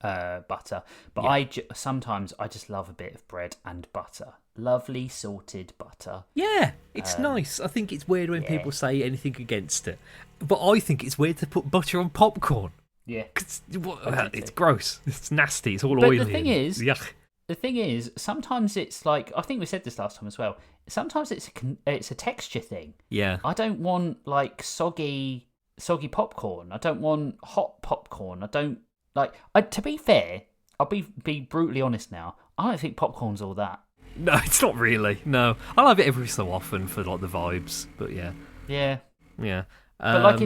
butter. But sometimes I just love a bit of bread and butter. Lovely salted butter. Yeah, it's nice. I think it's weird when people say anything against it. But I think it's weird to put butter on popcorn. Yeah. It's gross. It's nasty. It's all oily. But the thing is, the thing is, sometimes it's like, I think we said this last time as well. Sometimes it's a texture thing. Yeah. I don't want like soggy popcorn. I don't want hot popcorn. I don't like. To be fair, I'll be brutally honest now. I don't think popcorn's all that. No, it's not really. No, I'll have it every so often for like the vibes. But yeah. Yeah. Yeah. But like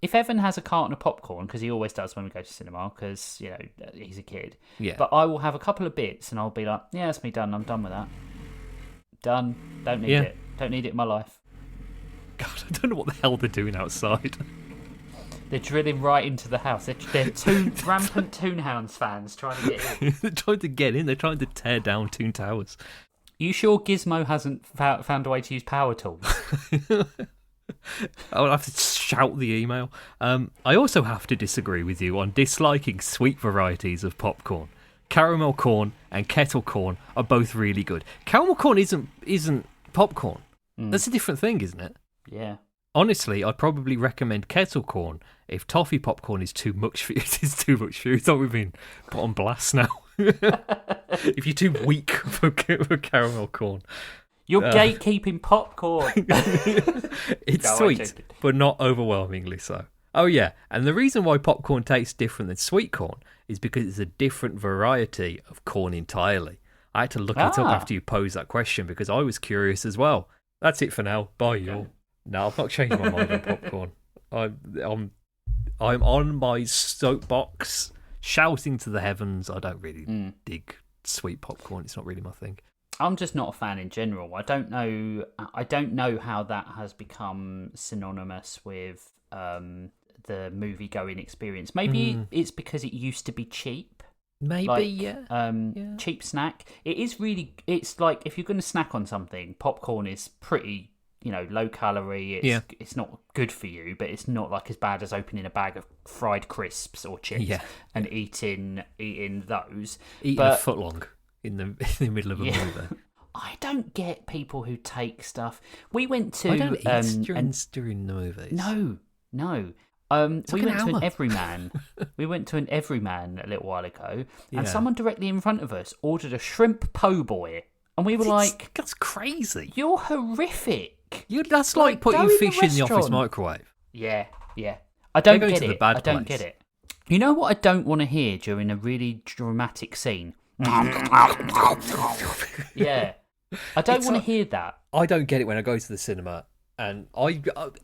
if Evan has a carton of popcorn, because he always does when we go to cinema, because he's a kid. Yeah. But I will have a couple of bits, and I'll be like, yeah, that's me done. I'm done with that. Done. Don't need it. Don't need it in my life. God, I don't know what the hell they're doing outside. They're drilling right into the house. They're two rampant Toonhounds fans trying to get in. They're trying to get in. They're trying to tear down Toon Towers. You sure Gizmo hasn't found a way to use power tools? I'll have to shout the email. I also have to disagree with you on disliking sweet varieties of popcorn. Caramel corn and kettle corn are both really good. Caramel corn isn't popcorn. That's a different thing, isn't it? Yeah. Honestly, I'd probably recommend kettle corn if toffee popcorn is too much for you. It's too much for you. It's not we've been put on blast now. If you're too weak for caramel corn. You're gatekeeping popcorn. It's sweet, but not overwhelmingly so. Oh yeah, and the reason why popcorn tastes different than sweet corn is because it's a different variety of corn entirely. I had to look it up after you posed that question because I was curious as well. That's it for now. Bye, y'all. No, I've not changed my mind on popcorn. I'm on my soapbox, shouting to the heavens. I don't really dig sweet popcorn. It's not really my thing. I'm just not a fan in general. I don't know how that has become synonymous with the movie-going experience. Maybe it's because it used to be cheap. Maybe, cheap snack. It is really. It's like if you're going to snack on something, popcorn is pretty. Low calorie. It's not good for you, but it's not like as bad as opening a bag of fried crisps or chips and eating those. Eating a footlong in the middle of a movie. I don't get people who take stuff. We went to. I don't eat drinks during the movies. No. We went to an Everyman. We went to an Everyman a little while ago, and someone directly in front of us ordered a shrimp po' boy, and we were like, "That's crazy! You're horrific." That's like putting fish in the office microwave. Yeah. I don't get it. I don't get it. You know what I don't want to hear during a really dramatic scene? Yeah. I don't want to hear that. I don't get it when I go to the cinema, and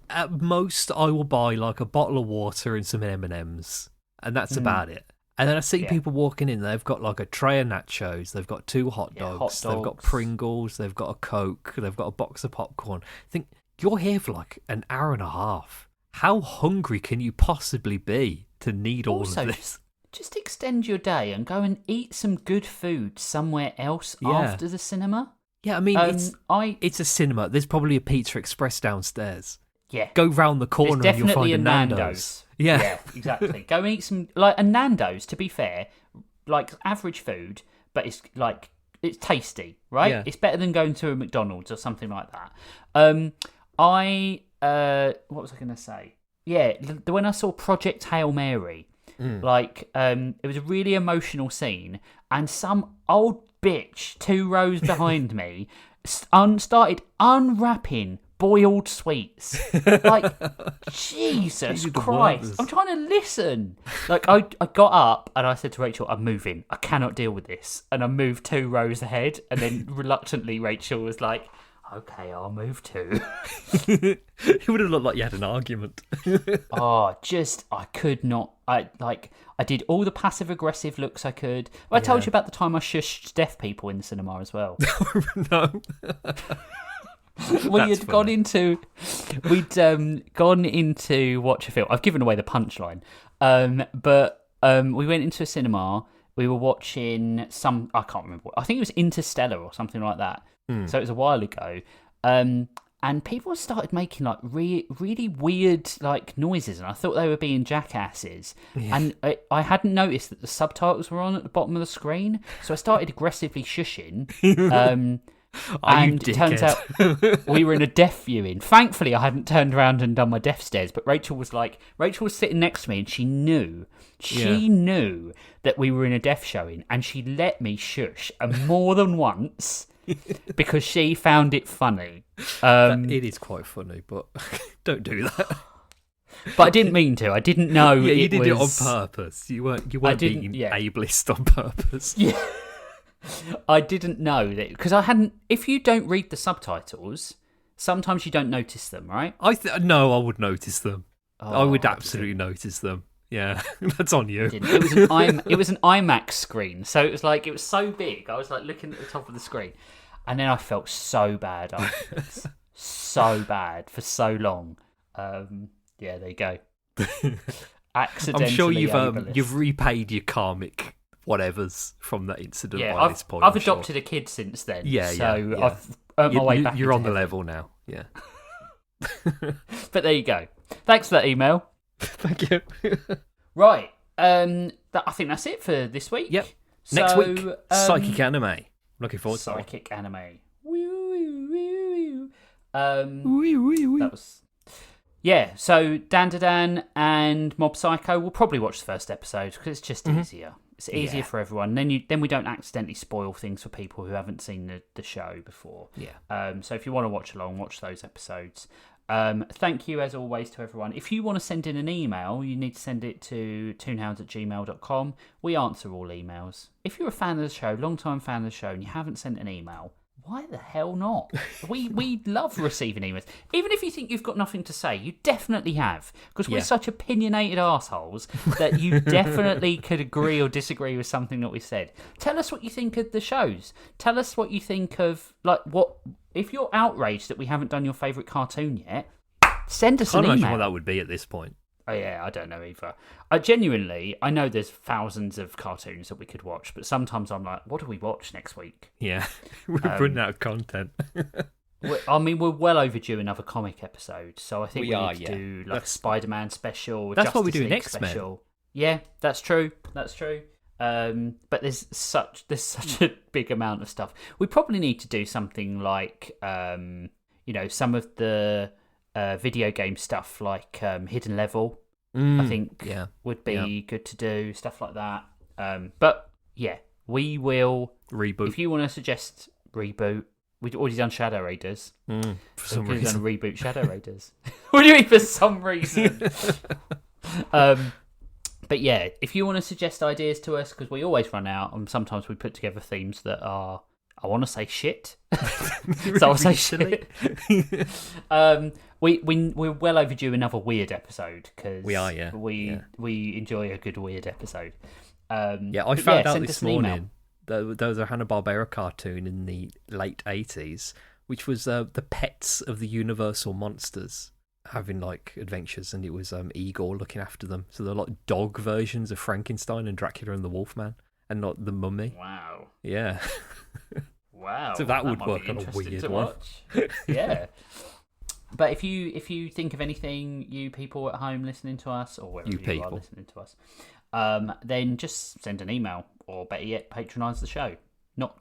at most I will buy like a bottle of water and some M&Ms, and that's about it. And then I see people walking in, they've got like a tray of nachos, they've got 2 hot dogs, they've got Pringles, they've got a Coke, they've got a box of popcorn. I think, you're here for like an hour and a half. How hungry can you possibly be to need all of this? Just extend your day and go and eat some good food somewhere else after the cinema. Yeah, I mean, it's a cinema. There's probably a Pizza Express downstairs. Yeah. Go round the corner and you'll find a Nando's. Yeah, exactly. Go and eat some, like a Nando's, to be fair, like average food, but it's like, it's tasty, right? Yeah. It's better than going to a McDonald's or something like that. What was I going to say? Yeah, when I saw Project Hail Mary, it was a really emotional scene, and some old bitch 2 rows behind me started unwrapping boiled sweets. Like, Jesus Christ. I'm trying to listen. Like, I got up and I said to Rachel, I'm moving. I cannot deal with this. And I moved 2 rows ahead. And then reluctantly, Rachel was like, okay, I'll move too. It would have looked like you had an argument. I could not. I did all the passive aggressive looks I could. I told you about the time I shushed deaf people in the cinema as well. No. We'd gone into watch a film. I've given away the punchline. But we went into a cinema. We were watching I can't remember. I think it was Interstellar or something like that. So it was a while ago. And people started making like really weird like noises, and I thought they were being jackasses. Yeah. And I hadn't noticed that the subtitles were on at the bottom of the screen, so I started aggressively shushing. And it turns out we were in a deaf viewing. Thankfully, I hadn't turned around and done my deaf stares, but Rachel was sitting next to me, and she knew that we were in a deaf showing, and she let me shush more than once because she found it funny. It is quite funny, but don't do that. But I didn't mean to. I didn't know. Yeah, you did it on purpose. You weren't being ableist on purpose. Yeah. I didn't know that because I hadn't. If you don't read the subtitles, sometimes you don't notice them, right? No, I would notice them. I would absolutely notice them. Yeah, that's on you. It was an IMAX screen, so it was so big. I was like looking at the top of the screen, and then I felt so bad afterwards, so bad for so long. Yeah, there you go. Accidentally, I'm sure you've repaid your karmic whatevers from that incident by this point. I've adopted a kid since then. Yeah. I've earned my way back. You're on the level now. Yeah. But there you go. Thanks for that email. Thank you. Right. I think that's it for this week. Yep. Next week, psychic anime. Looking forward to psychic anime. That was. Yeah, so Dan and Mob Psycho will probably watch the first episode because it's just easier. It's easier for everyone. Then we don't accidentally spoil things for people who haven't seen the show before. Yeah. So if you want to watch along, watch those episodes. Thank you as always to everyone. If you want to send in an email, you need to send it to toonhounds@gmail.com. We answer all emails. If you're a fan of the show, long-time fan of the show, and you haven't sent an email, why the hell not? We love receiving emails. Even if you think you've got nothing to say, you definitely have. Because we're such opinionated assholes that you definitely could agree or disagree with something that we said. Tell us what you think of the shows. Tell us what you think of, if you're outraged that we haven't done your favourite cartoon yet, send us an email. I can't imagine what that would be at this point. Oh yeah, I don't know either. I know there's thousands of cartoons that we could watch, but sometimes I'm like, what do we watch next week? Yeah, we're running out of content. We're well overdue another comic episode, so I think we need to do a Spider-Man special. That's what we do next special. Yeah, that's true. But there's such a big amount of stuff. We probably need to do something like, some of the video game stuff like Hidden Level. I think would be good to do stuff like that. But yeah, we will reboot. If you want to suggest reboot, we've already done Shadow Raiders. For some reason, we're going to reboot Shadow Raiders. What do you mean for some reason? But yeah, if you want to suggest ideas to us, because we always run out, and sometimes we put together themes that are, I want to say shit. So I'll say shit. We're well overdue another weird episode because we enjoy a good weird episode. I found out this morning there was a Hanna-Barbera cartoon in the late 80s, which was the pets of the Universal monsters having adventures, and it was Igor looking after them. So they're like dog versions of Frankenstein and Dracula and the Wolfman, and not the Mummy. Wow. Yeah. Wow. So that would work on a weird one. Yeah. But if you think of anything, you people at home listening to us, or wherever you are listening to us, then just send an email, or better yet, patronise the show. Don't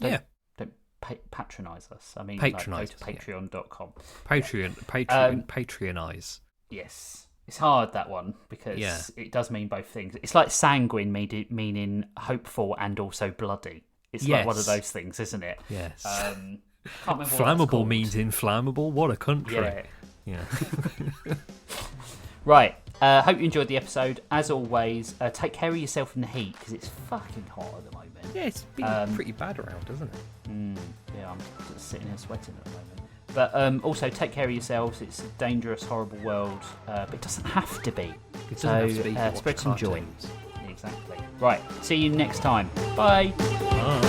patronise us. I mean, patronise. Go to patreon.com. Patronise. Yes. It's hard, that one, because it does mean both things. It's like sanguine meaning hopeful and also bloody. It's like one of those things, isn't it? Yes. Can't remember Flammable means inflammable. What a country. Yeah. Right. Hope you enjoyed the episode. As always, take care of yourself in the heat, because it's fucking hot at the moment. Yeah, it's been pretty bad around, hasn't it? Yeah, I'm just sitting here sweating at the moment. But also, take care of yourselves. It's a dangerous, horrible world, but it doesn't have to be. It doesn't have to be. Spread some joy. Exactly. Right. See you next time. Bye. Bye.